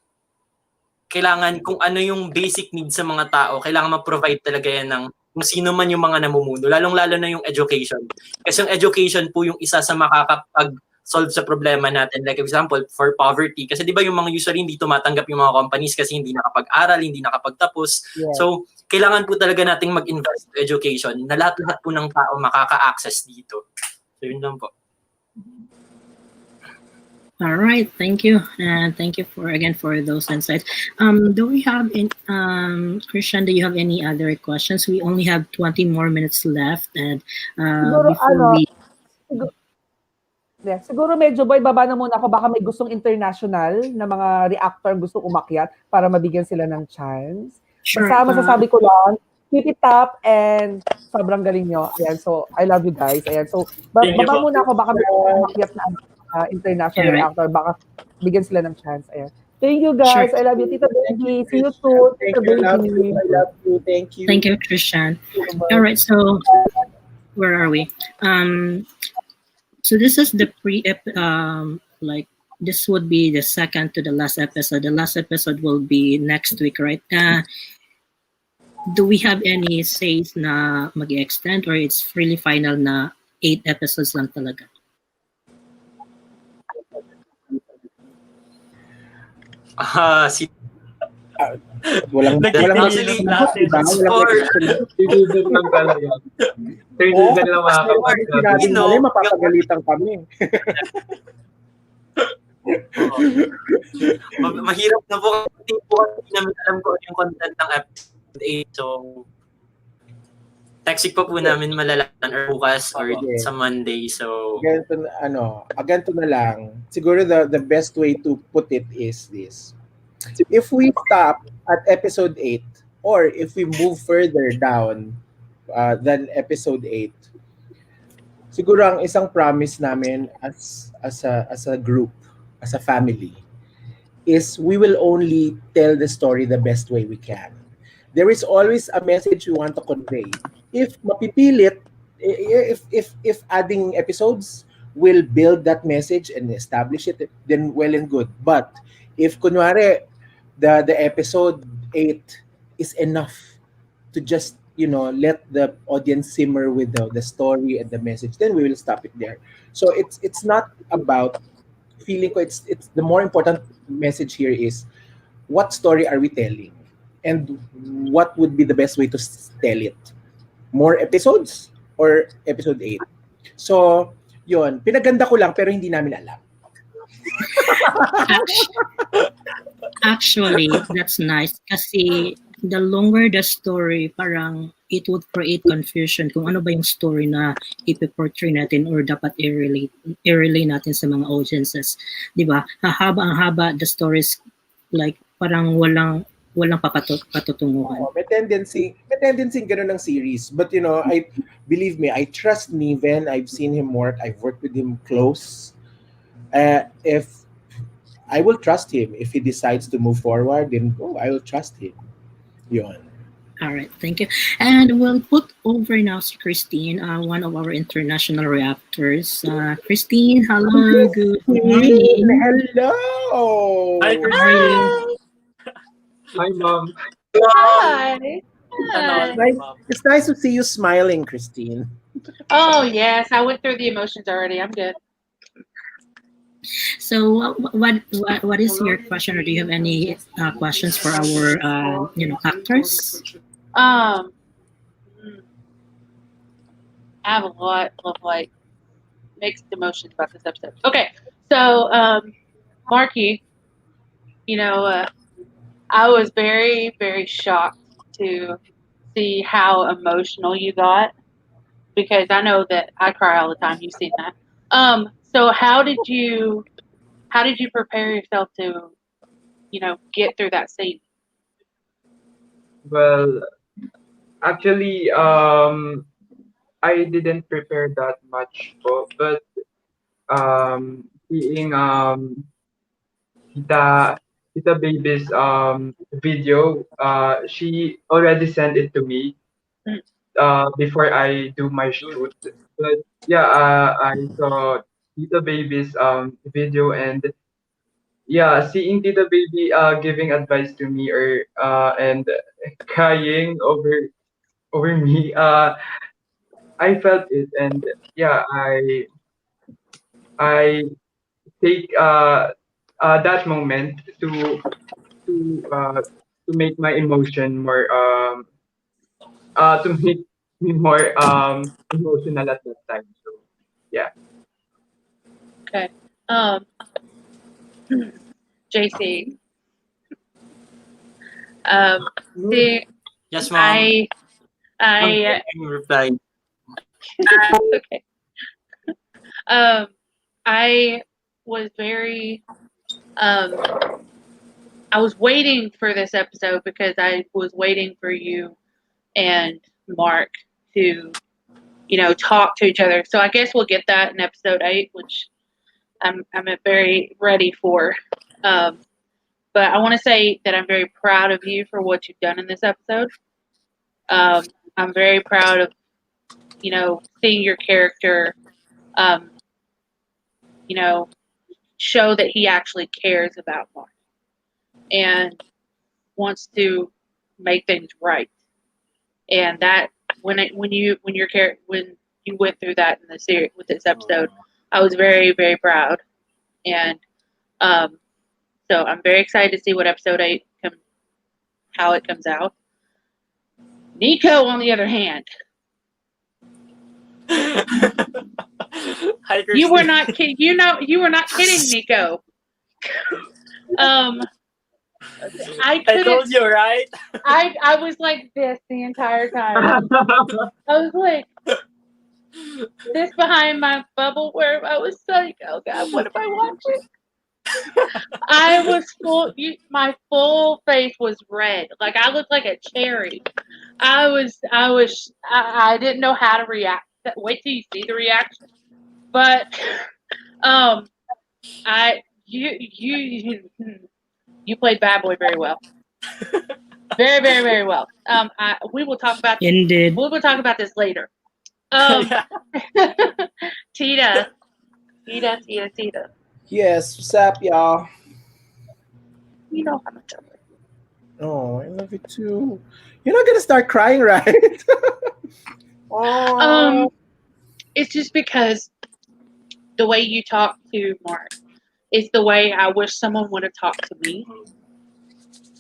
kailangan kung ano yung basic needs sa mga tao, kailangan ma-provide talaga yan ng kung sino man yung mga namumuno, lalong-lalo na yung education. Kasi yung education po yung isa sa makakapag-solve sa problema natin. Like example, for poverty. Kasi di ba yung mga usually hindi tumatanggap yung mga companies kasi hindi nakapag-aral, hindi nakapagtapos. Yeah. So, kailangan po talaga nating mag-invest in education na lahat-lahat po ng tao makaka-access dito. So, yun lang po. All right, thank you, and thank you for those insights. Do we have Christian? Do you have any other questions? We only have 20 more minutes left, and siguro medyo boy, baba na muna ako. Baka may gustong international na mga reactor gustong umakyat para mabigyan sila ng chance. Sure. Basta masasabi ko lang, keep it up and sobrang galing nyo. Ayan, so I love you guys. Ayan, so baba muna ako. Baka may umakyat na international reactor, baka bigyan sila ng chance. Ayan. Thank you guys. Sure. I love you, Tita Benji. See you soon. Thank you. I love you. Thank you. Thank you, Christian. All right, so where are we? So this is the this would be the second to the last episode. The last episode will be next week, right? Do we have any says na mag-extend or it's really final na 8 episodes lang talaga? Walang actually, Dududod lang talaga. Dududod lang mga mapapagalitan kami. Mahirap na po kasi hindi namin alam ko yung content ng episode 8. So, next week pa po namin malalaman or bukas or sa Monday. So, ganito na lang. Siguro the best way to put it is this. If we stop at episode 8 or if we move further down than episode 8, siguro ang isang promise namin as a group, as a family, is we will only tell the story the best way we can. There is always a message we want to convey. If mapipilit, if adding episodes will build that message and establish it, then well and good. But if kunwari the episode 8 is enough to just let the audience simmer with the story and the message, then we will stop it there. So it's not about feeling ko. It's the more important message here is what story are we telling and what would be the best way to tell it. More episodes or episode 8? So yun, pinaganda ko lang pero hindi namin alam. Actually, that's nice kasi the longer the story, parang it would create confusion kung ano ba yung story na ipiportray natin or dapat i-relay natin sa mga audiences. Di ba? Ang haba the stories, like parang walang patutunguhan. May tendency ganun ng series. But believe me, I trust Niven. I've seen him work. I've worked with him close. If I will trust him if he decides to move forward, then I will trust him. Yun. All right, thank you. And we'll put over now to Christine, one of our international reactors. Christine, hello, good Christine, morning. Hi, hello. Christine. Hi, mom. Hi. Ano, Hi. Nice. ma'am? It's nice to see you smiling, Christine. Oh, yes. I went through the emotions already. I'm good. So, what is your question, or do you have any questions for our actors? Um, mm, I have a lot of like mixed emotions about this episode. Okay. So, Marky, you know, I was very, very shocked to see how emotional you got because I know that I cry all the time. You've seen that. So how did you prepare yourself to, get through that scene? Well, actually, I didn't prepare that much po, but seeing Tita Tita Baby's video, she already sent it to me Mm. before I do my shoot. But yeah, I saw Tita Baby's video, and yeah, seeing Tita Baby giving advice to me or and crying over me, I felt it, and yeah, I take that moment to make my emotion more to make me more emotional at that time. So yeah. Okay. Um, JC. Um, see, Yes, ma'am. I, I, I'm replying. okay. Um, I was very, um, I was waiting for this episode because I was waiting for you and Mark to, talk to each other. So I guess we'll get that in episode 8, which I'm very ready for. Um, but I want to say that I'm very proud of you for what you've done in this episode. I'm very proud of seeing your character, um, you know, show that he actually cares about Mark and wants to make things right. And that when you went through that in the series with this episode, I was very very proud. And um, so I'm very excited to see what episode 8 how it comes out. Niko, on the other hand, Hi, you were Christine. not kidding. You were not kidding, Niko. Um, I I couldn't. told you, right? I was like this the entire time. I was like this behind my bubble where I was like, oh God, what am I watching? I was my full face was red. Like I looked like a cherry. I didn't know how to react. Wait till you see the reaction. But um, I you played bad boy very well, very very very well. We will talk about Indeed. this later. Yeah. Tita. Yes, what's up, y'all? You know how much I love you. Oh, I love you too. You're not gonna start crying, right? Oh, It's just because the way you talk to Mark is the way I wish someone would have talked to me.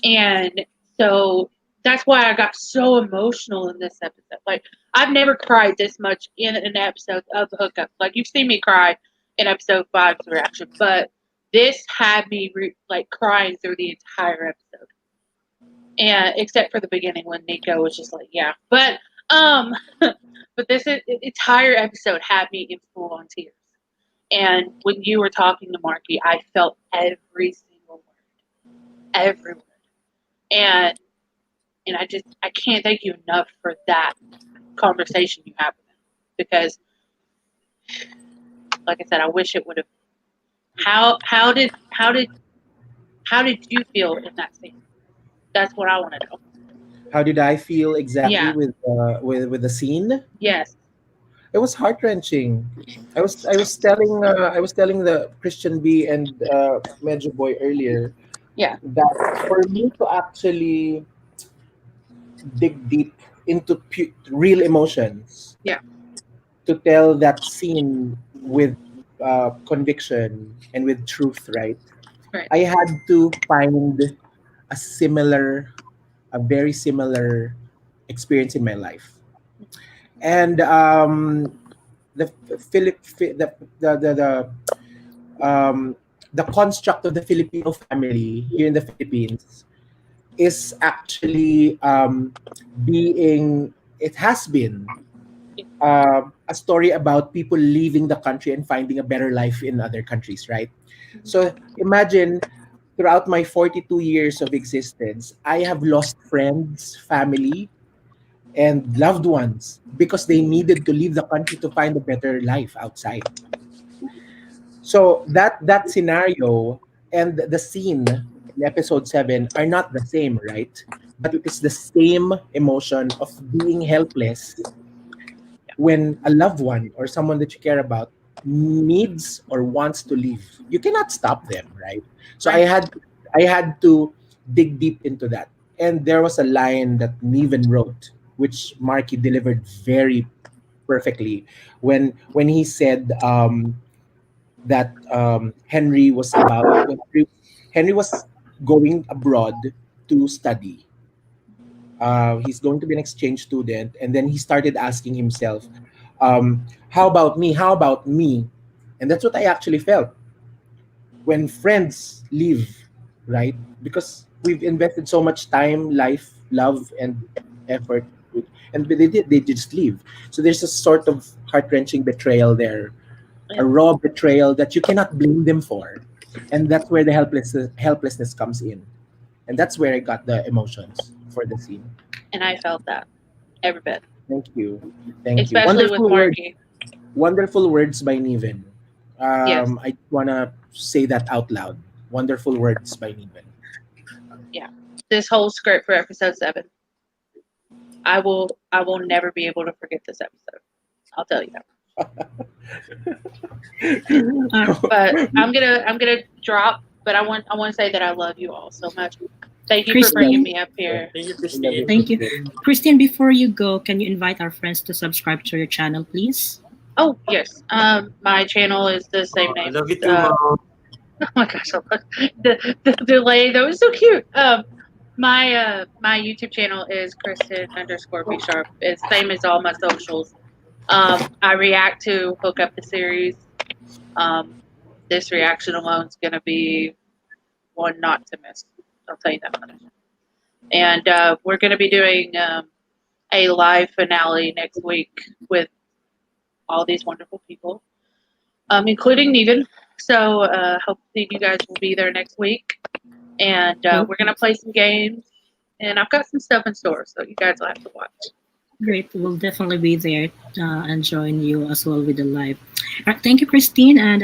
And so that's why I got so emotional in this episode. Like I've never cried this much in an episode of the hookup. Like you've seen me cry in episode 5's reaction, but this had me like crying through the entire episode. And except for the beginning when Niko was just like, yeah. But but this entire episode had me in full on tears. And when you were talking to Marky, I felt every single word, every word. And I can't thank you enough for that conversation you had with him because, like I said, I wish it would have. How did you feel in that scene? That's what I want to know. How did I feel exactly Yeah. with the scene? Yes. It was heart wrenching. I was telling the Christian B and Medjo Boy earlier Yeah. that for me to actually dig deep into real emotions, Yeah. to tell that scene with conviction and with truth, right? Right. I had to find a similar, a very similar experience in my life. And the Philip um, the construct of the Filipino family here in the Philippines is actually being it has been a story about people leaving the country and finding a better life in other countries, right? So imagine throughout my 42 years of existence, I have lost friends, family, and loved ones because they needed to leave the country to find a better life outside. So that scenario and the scene in episode 7 are not the same, right? But it is the same emotion of being helpless when a loved one or someone that you care about needs or wants to leave. You cannot stop them, right? So Right. I had to dig deep into that. And there was a line that Neven wrote, which Marky delivered very perfectly when he said that Henry was going abroad to study. He's going to be an exchange student, and then he started asking himself, "How about me? How about me?" And that's what I actually felt when friends leave, right? Because we've invested so much time, life, love, and effort, and they just leave. So there's a sort of heart wrenching betrayal there, a Yeah. raw betrayal that you cannot blame them for, and that's where the helplessness comes in, and that's where I got the emotions for the scene. And I felt that every bit, Thank you, thank you. especially with Marky. Wonderful words by Niven. Yes. I wanna say that out loud. Wonderful words by Niven. Yeah. This whole script for episode 7, I will never be able to forget this episode. I'll tell you that. But I'm gonna drop. But I want to say that I love you all so much. Thank you for bringing Christine, me up here. Thank you, I love you, Christine. thank you. Christine. Christine, before you go, can you invite our friends to subscribe to your channel, please? Oh yes. My channel is the same I name. love you too, mom. Oh my gosh, the delay. That was so cute. My YouTube channel is Kristen_B Sharp. It's same as all my socials. I react to Hook Up the series. Um, this reaction alone is gonna be one not to miss. I'll tell you that much. And we're gonna be doing a live finale next week with all these wonderful people, including Neven. So hopefully you guys will be there next week. And Well, we're gonna play some games. And I've got some stuff in store, so you guys will have to watch. great. We'll definitely be there and join you as well with the live. All right, thank you, Christine, and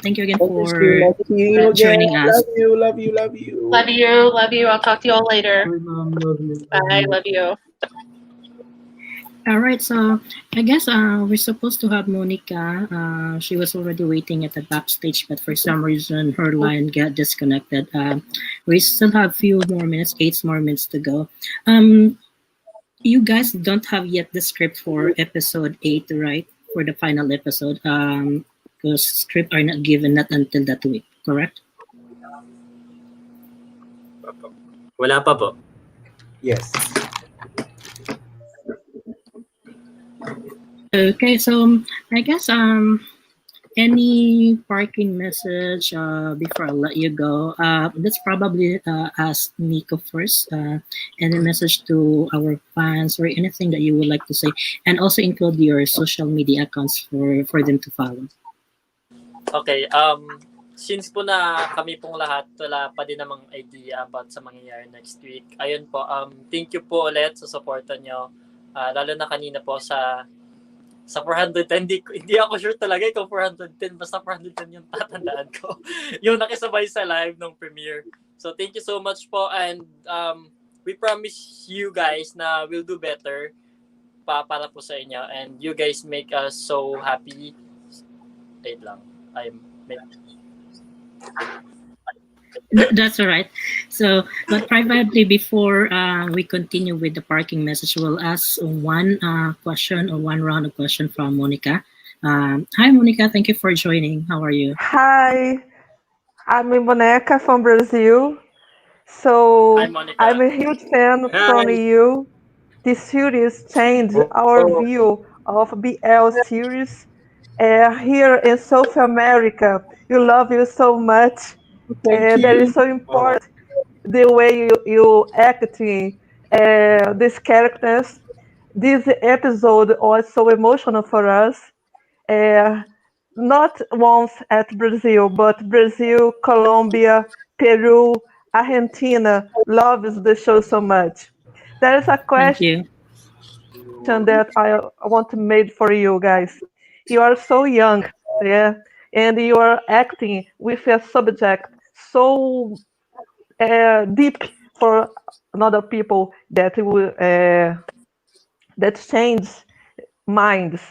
thank you again Thank you, Christine. for Nice to see you again. joining us. Love you, love you, love you. Love you, love you. I'll talk to you all later. Bye, mom. Love you. Bye, love you. All right, so I guess we're supposed to have Monica. She was already waiting at the backstage, but for some reason her line got disconnected. We still have few more minutes, 8 more minutes to go. You guys don't have yet the script for episode 8, right? For the final episode, because script are not given not until that week, correct? Wala pa po. Yes. Okay, so I guess any parking message before I let you go? Let's probably ask Niko first. Any message to our fans or anything that you would like to say, and also include your social media accounts for them to follow. Okay, since po na kami pong lahat wala pa din namang idea about sa mangyayari next week. Ayun po, thank you po ulit sa suporta nyo. Lalo na kanina po sa 410, hindi ako sure talaga kung 410, basta 410 yung tatandaan ko. Yung nakisabay sa live ng premiere. So thank you so much po, and we promise you guys na we'll do better para po sa inyo, and you guys make us so happy. Wait lang. That's all right. So, but privately, before we continue with the parking message, we'll ask one question or one round of question from Monica. Hi, Monica. Thank you for joining. How are you? Hi, I'm Boneca from Brazil. So Hi, Monica. I'm a huge fan from Hi. you. This series changed our view of BL series. Here in South America, you love you so much. Thank That is you. so important. The way you acting these characters. This episode was so emotional for us. Uh, Not once at Brazil, but Brazil, Colombia, Peru, Argentina loves the show so much. There is a Thank question you. that I want to make for you guys. You are so young, yeah, and you are acting with a subject so deep for other people that will that change minds.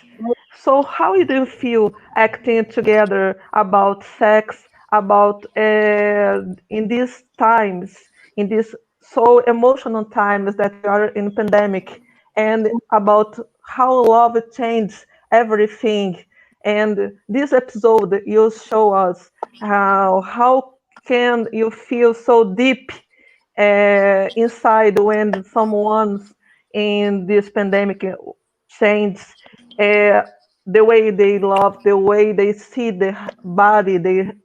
So, how do you feel acting together about sex, about in these times, in these so emotional times that we are in pandemic, and about how love changed everything? And this episode, you show us how can you feel so deep inside when someone's in this pandemic change uh, the way they love, the way they see the body,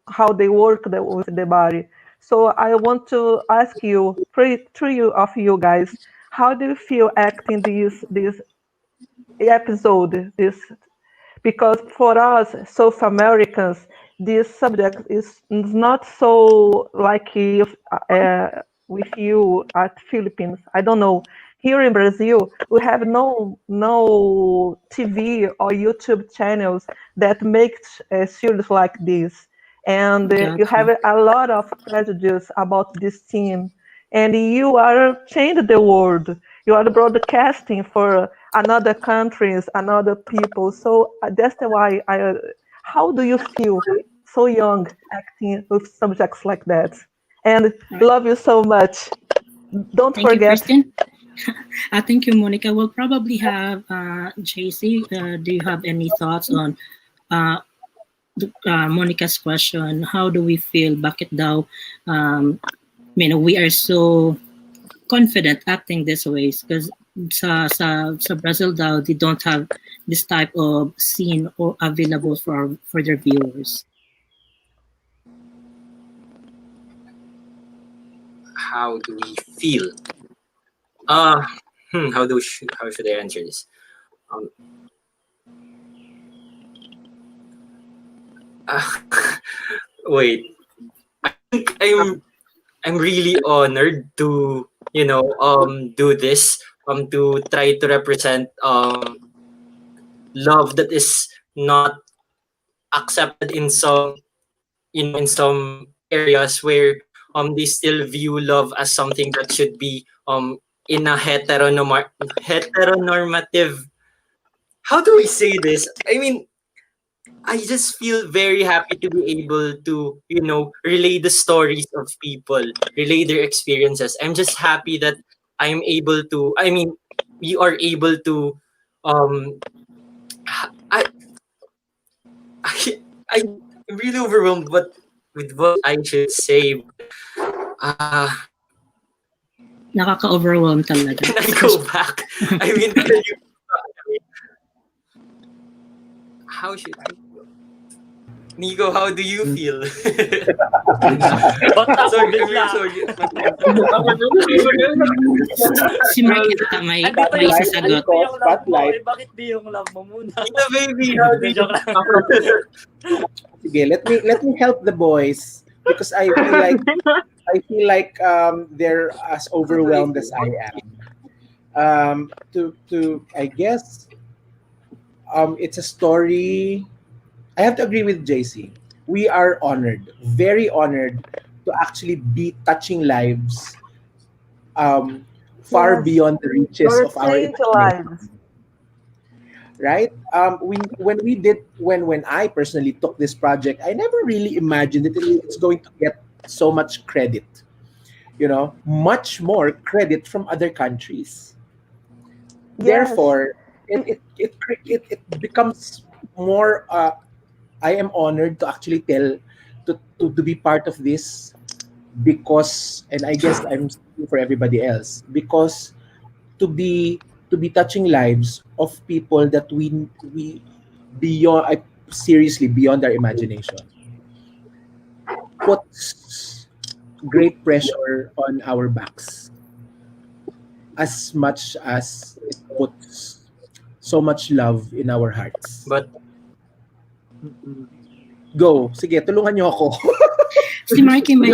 how they work with the body. So I want to ask you, three of you guys, how do you feel acting this episode, this because for us South Americans, this subject is not so like if, with you at Philippines. I don't know. Here in Brazil, we have no TV or YouTube channels that make series like this, and you have Gotcha. a lot of prejudice about this team. And you are changing the world. You are broadcasting for another countries, another people. So that's why I. How do you feel so young acting with subjects like that? And All right. love you so much. Don't Thank you, forget. Kristen. Thank you, Monica. We'll probably have JC. Do you have any thoughts on uh, Monica's question? How do we feel? Bakit daw? We are so confident acting this ways because sa Brazil daw they don't have this type of scene or available for their viewers. How do we feel? How should I answer this? Um, uh, Wait. I think I'm really honored to do this to try to represent love that is not accepted in some areas where they still view love as something that should be in a heteronormative. How do we say this? I mean, I just feel very happy to be able to, relay the stories of people, relay their experiences. I'm just happy that I'm able to, we are able to, um, I, I, I'm really overwhelmed with what I should say. Uh, Nakaka-overwhelm talaga. can I go back? I mean, how should I? Niko, how do you feel? Ba't ako sorry, I'm bigla? really sorry. Si Marky ata may Spotlight, isasagot. Niko, Yung love mo, spotlight. bakit di yung love mo muna? Ina baby, how do you Joke lang. Sige, let me help the boys because I feel like they're as overwhelmed as I am. To I guess it's a story. I have to agree with JC. We are honored, very honored, to actually be touching lives, um, far Yes, beyond the reaches you're of our changing imagination, lives. right? When I personally took this project, I never really imagined that it's going to get so much credit. Much more credit from other countries. Yes, Therefore, it becomes more. I am honored to actually to be part of this because, and I guess I'm speaking for everybody else, because to be to be touching lives of people that we beyond seriously beyond our imagination puts great pressure on our backs as much as it puts so much love in our hearts. But Go, sige, tulungan niyo ako. Si Marky may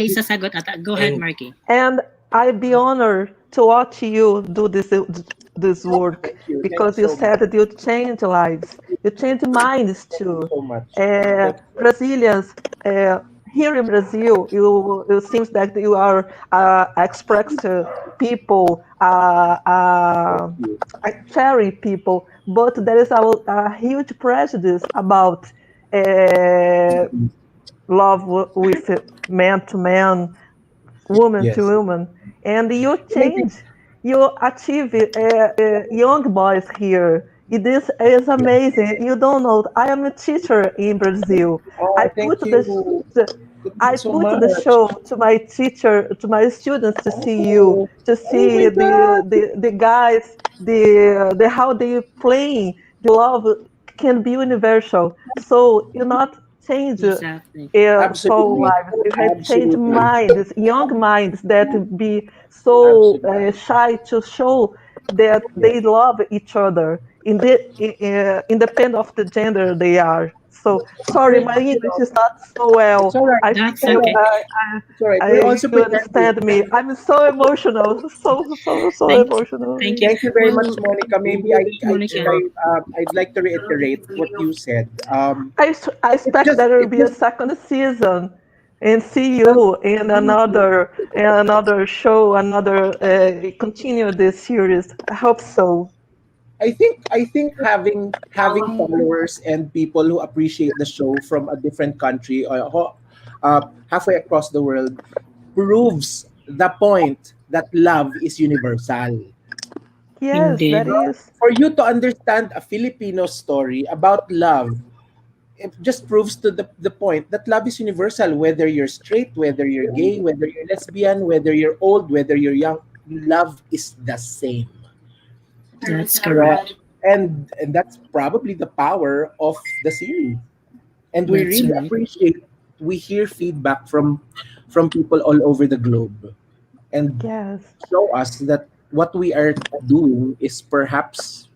sasagot ata. Go ahead, and Marky. and I'd be honored to watch you do this work Thank you because you so much. said that you change lives, you change minds Thank you too. so much. Uh, Thank you so much. Brazilians, here in Brazil, it seems that you are expressive people, Thank you. cherry people, but there is a huge prejudice about uh, love with man to man, woman to Yes. woman, and you And I think, change, you achieve young boys here. This is amazing. You don't know. I am a teacher in Brazil. I oh, put thank you. Thank you I so put the much. show to my teacher, to my students to see you, Oh, to oh see my God. the guys, the how they playing. The love can be universal. So you not change Exactly. soul Absolutely. lives. You have changed Absolutely. minds, young minds that be so Absolutely. shy to show that Yes. they love each other, independent of the gender they are. So sorry, my English is not so It's well. all right. I That's It's all feel right. okay. It's all right. We're I also you pretending. understand me. I'm so emotional, so Thank emotional. thank you. Thank you very much, Well, Monica. Maybe Monica. I'd like to reiterate what you said. I It expect just there will it be a just second season and see well, you in another show, another continue this series. I hope so. I think having followers and people who appreciate the show from a different country or halfway across the world proves the point that love is universal. Yes, that Indeed. is. For you to understand a Filipino story about love, it just proves to the point that love is universal, whether you're straight, whether you're gay, whether you're lesbian, whether you're old, whether you're young, love is the same. That's Right? correct. And that's probably the power of the series. And we That's really right. appreciate we hear feedback from people all over the globe and Yes, show us that what we are doing is perhaps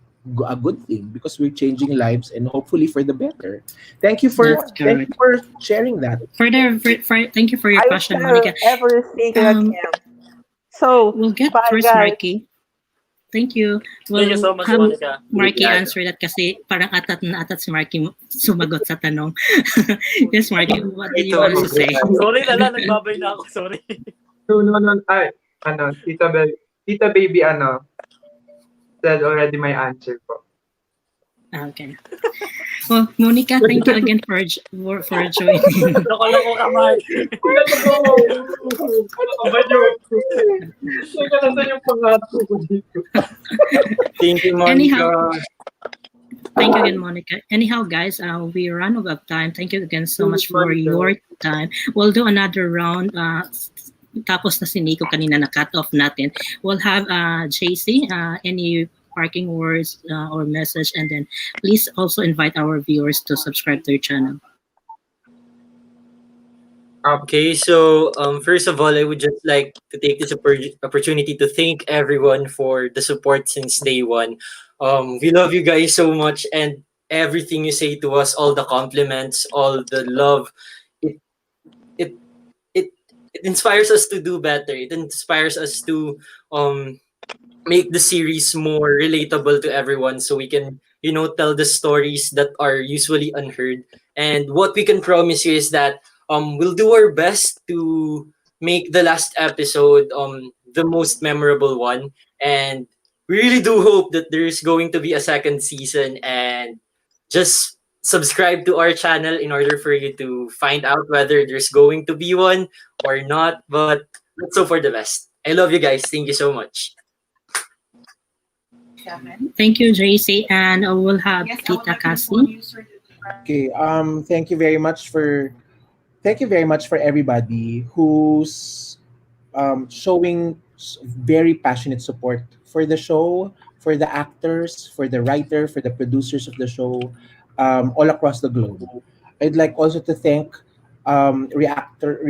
a good thing because we're changing lives and hopefully for the better. That's Thank you correct. for sharing that. Thank you for your I will question, share Monica. everything I Um, can. So, we'll get bye, first guys. Marky. Thank you. Thank you We'll so much, have Monica. Marky answer that kasi parang atat na atat si Marky sumagot sa tanong. Yes, Marky, what did you want to say? Sorry na lang, nagbabay na ako. Sorry. No, no, no. Ay, Tita Baby, said already my answer po. Okay. Well, Monica, thank you again for joining. Loko-loko ka, Mark. Teka, nasan yung pangato ko dito? thank you, Anyhow, Monica. thank you again, Monica. Anyhow, guys, we run out of time. Thank you again so much for your time. We'll do another round. Tapos na si Niko kanina na cut off natin. We'll have JC, any parking words or message, and then please also invite our viewers to subscribe to your channel. Okay, so first of all, I would just like to take this opportunity to thank everyone for the support since day one. We love you guys so much, and everything you say to us, all the compliments, all the love, it it it, it inspires us to do better. It inspires us to make the series more relatable to everyone, so we can tell the stories that are usually unheard. And what we can promise you is that we'll do our best to make the last episode the most memorable one. And we really do hope that there's going to be a second season, and just subscribe to our channel in order for you to find out whether there's going to be one or not. But let's hope for the best. I love you guys. Thank you so much. Thank you, JC, and we'll have Tita Cassie. Okay. Thank you very much for everybody who's showing very passionate support for the show, for the actors, for the writer, for the producers of the show, all across the globe. I'd like also to thank reactors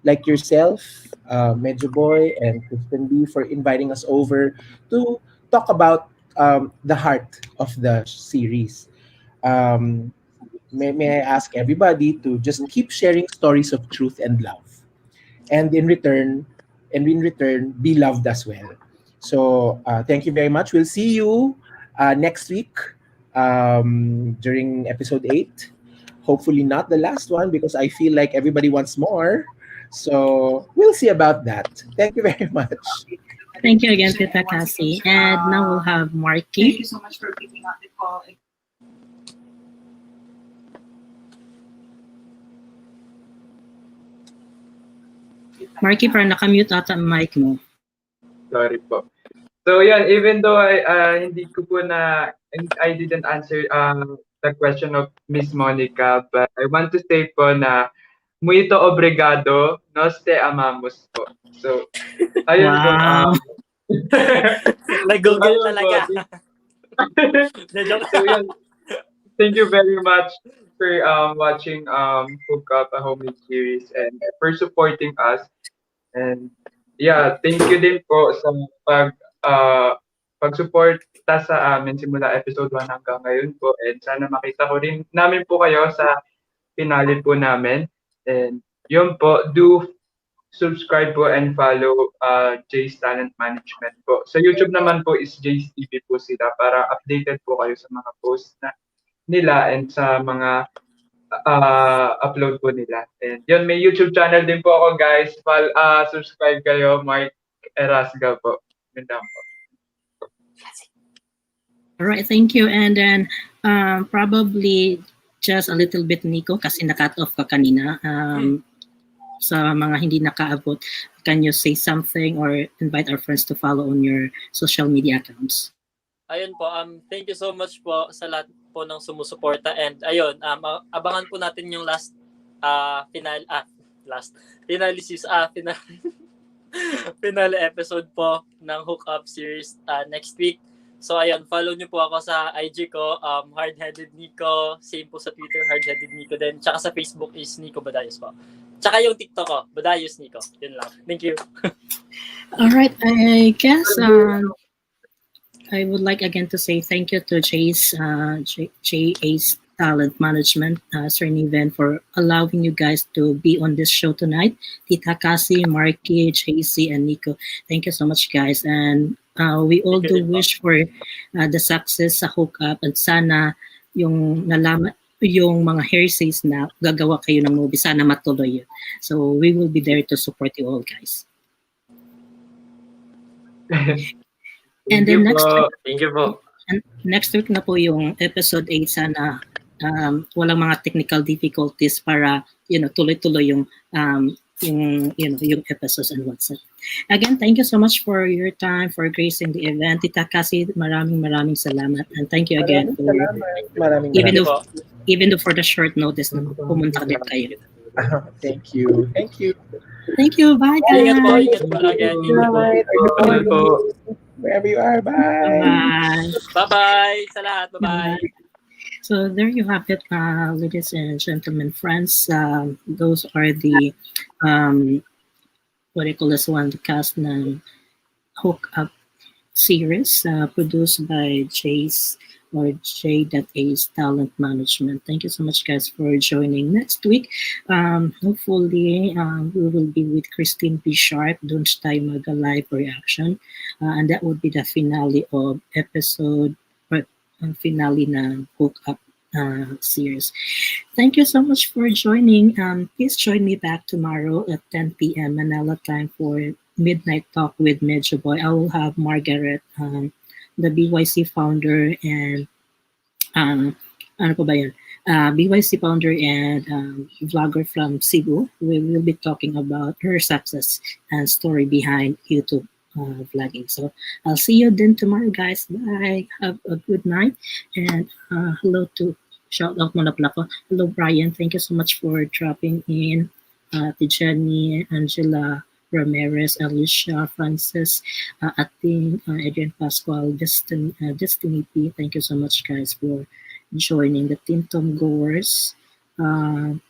like yourself, Medyo Boy, and Kristen B for inviting us over to talk about the heart of the series. Um, may I ask everybody to just keep sharing stories of truth and love, and in return, be loved as well. So thank you very much. We'll see you next week during episode 8. Hopefully not the last one because I feel like everybody wants more. So we'll see about that. Thank you very much. Thank you again, Tita Cassie. And now we'll have Marky. Thank you so much for picking up the call. Marky, parang nakamute ata ang mic mo. Sorry po. So yan, even though hindi ko po I didn't answer the question of Miss Monica, but I want to say po na muito obrigado, nos te amamos po. So, ayun po. Wow. Nag-google Ayun po. talaga. So yan, thank you very much for watching Hook Up, a homemade series, and for supporting us. And yeah, thank you din po sa pag-support sa amin simula episode 1 hanggang ngayon po. And sana makita ko rin namin po kayo sa finale po namin. And yun po, do subscribe po and follow Jay's Talent Management po. Sa YouTube naman po is Jay's TV po sila para updated po kayo sa mga posts nila and sa mga upload po nila. And yun, may YouTube channel din po ako, guys. Subscribe kayo, Mark Erasga po. Yun lang po. All right, thank you. And then probably just a little bit, Niko, kasi na-cut off ka kanina. Sa mga hindi nakaabot, can you say something or invite our friends to follow on your social media accounts? Ayun po, thank you so much po sa lahat po ng sumusuporta, and ayun, abangan po natin yung finale episode po ng Hook Up series next week. So ayun, follow niyo po ako sa IG ko, Hardheaded Niko, same po sa Twitter, Hardheaded Niko din, tsaka sa Facebook is Niko Badayos po. Tsaka yung TikTok ko, Badayos Niko. Yun lang. Thank you. All right, I guess I would like again to say thank you to Jay's Talent Management, Sir Niven, for allowing you guys to be on this show tonight. Tita Cassie, Marky, JC, and Niko. Thank you so much, guys. And we all do wish for the success sa Hook Up, and sana yung nalaman yung mga heresies na gagawa kayo ng movie, sana matuloy yun. So we will be there to support you all, guys. And then Thank you po. Next week na po yung episode 8. Sana walang mga technical difficulties para tuloy-tuloy yung episodes and what's it. Again, thank you so much for your time, for gracing the event. Tita Cassie, maraming salamat, and thank you again for even though for the short notice na pumunta din kayo. Thank you. Thank you. Bye, guys. Ingat po again. Bye po. Wherever you are, bye. Bye-bye sa lahat. Bye-bye. So there you have it, ladies and gentlemen, friends. Those are the what do you call this one? The cast ng Hook Up series, produced by Jay's Talent Management. Thank you so much, guys, for joining. Next week, hopefully, we will be with Christine B. Sharp, Doon Tayo Mag-Live Reaction, and that would be the finale of episode, finale na Hook Up series. Thank you so much for joining. Please join me back tomorrow at 10 p.m. Manila time for Midnight Talk with Medyo Boy. I will have Margaret, the BYC founder, and ano pa ba yun? BYC founder and vlogger from Cebu. We will be talking about her success and story behind YouTube vlogging. So I'll see you then tomorrow, guys. Bye. Have a good night. And hello to shout out muna pala ko. Hello, Brian. Thank you so much for dropping in. Tijani, Angela, Ramirez, Alicia, Francis, Ating, Adrian Pascual, Destiny P. Thank you so much, guys, for joining the Team Tom Goers. Team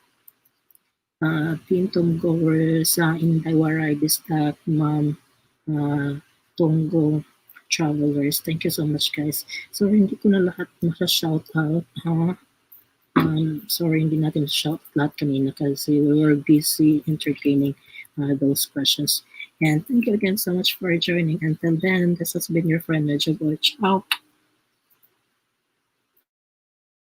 Tom Goers, Inday Waray, Bistak, Ma'am, Tongo, Travelers. Thank you so much, guys. Sorry, hindi ko na lahat maka-shout out. Sorry, hindi natin shout lahat kanina kasi we were busy entertaining those questions. And thank you again so much for joining. Until then, this has been your friend, Medyo Boy. Ciao!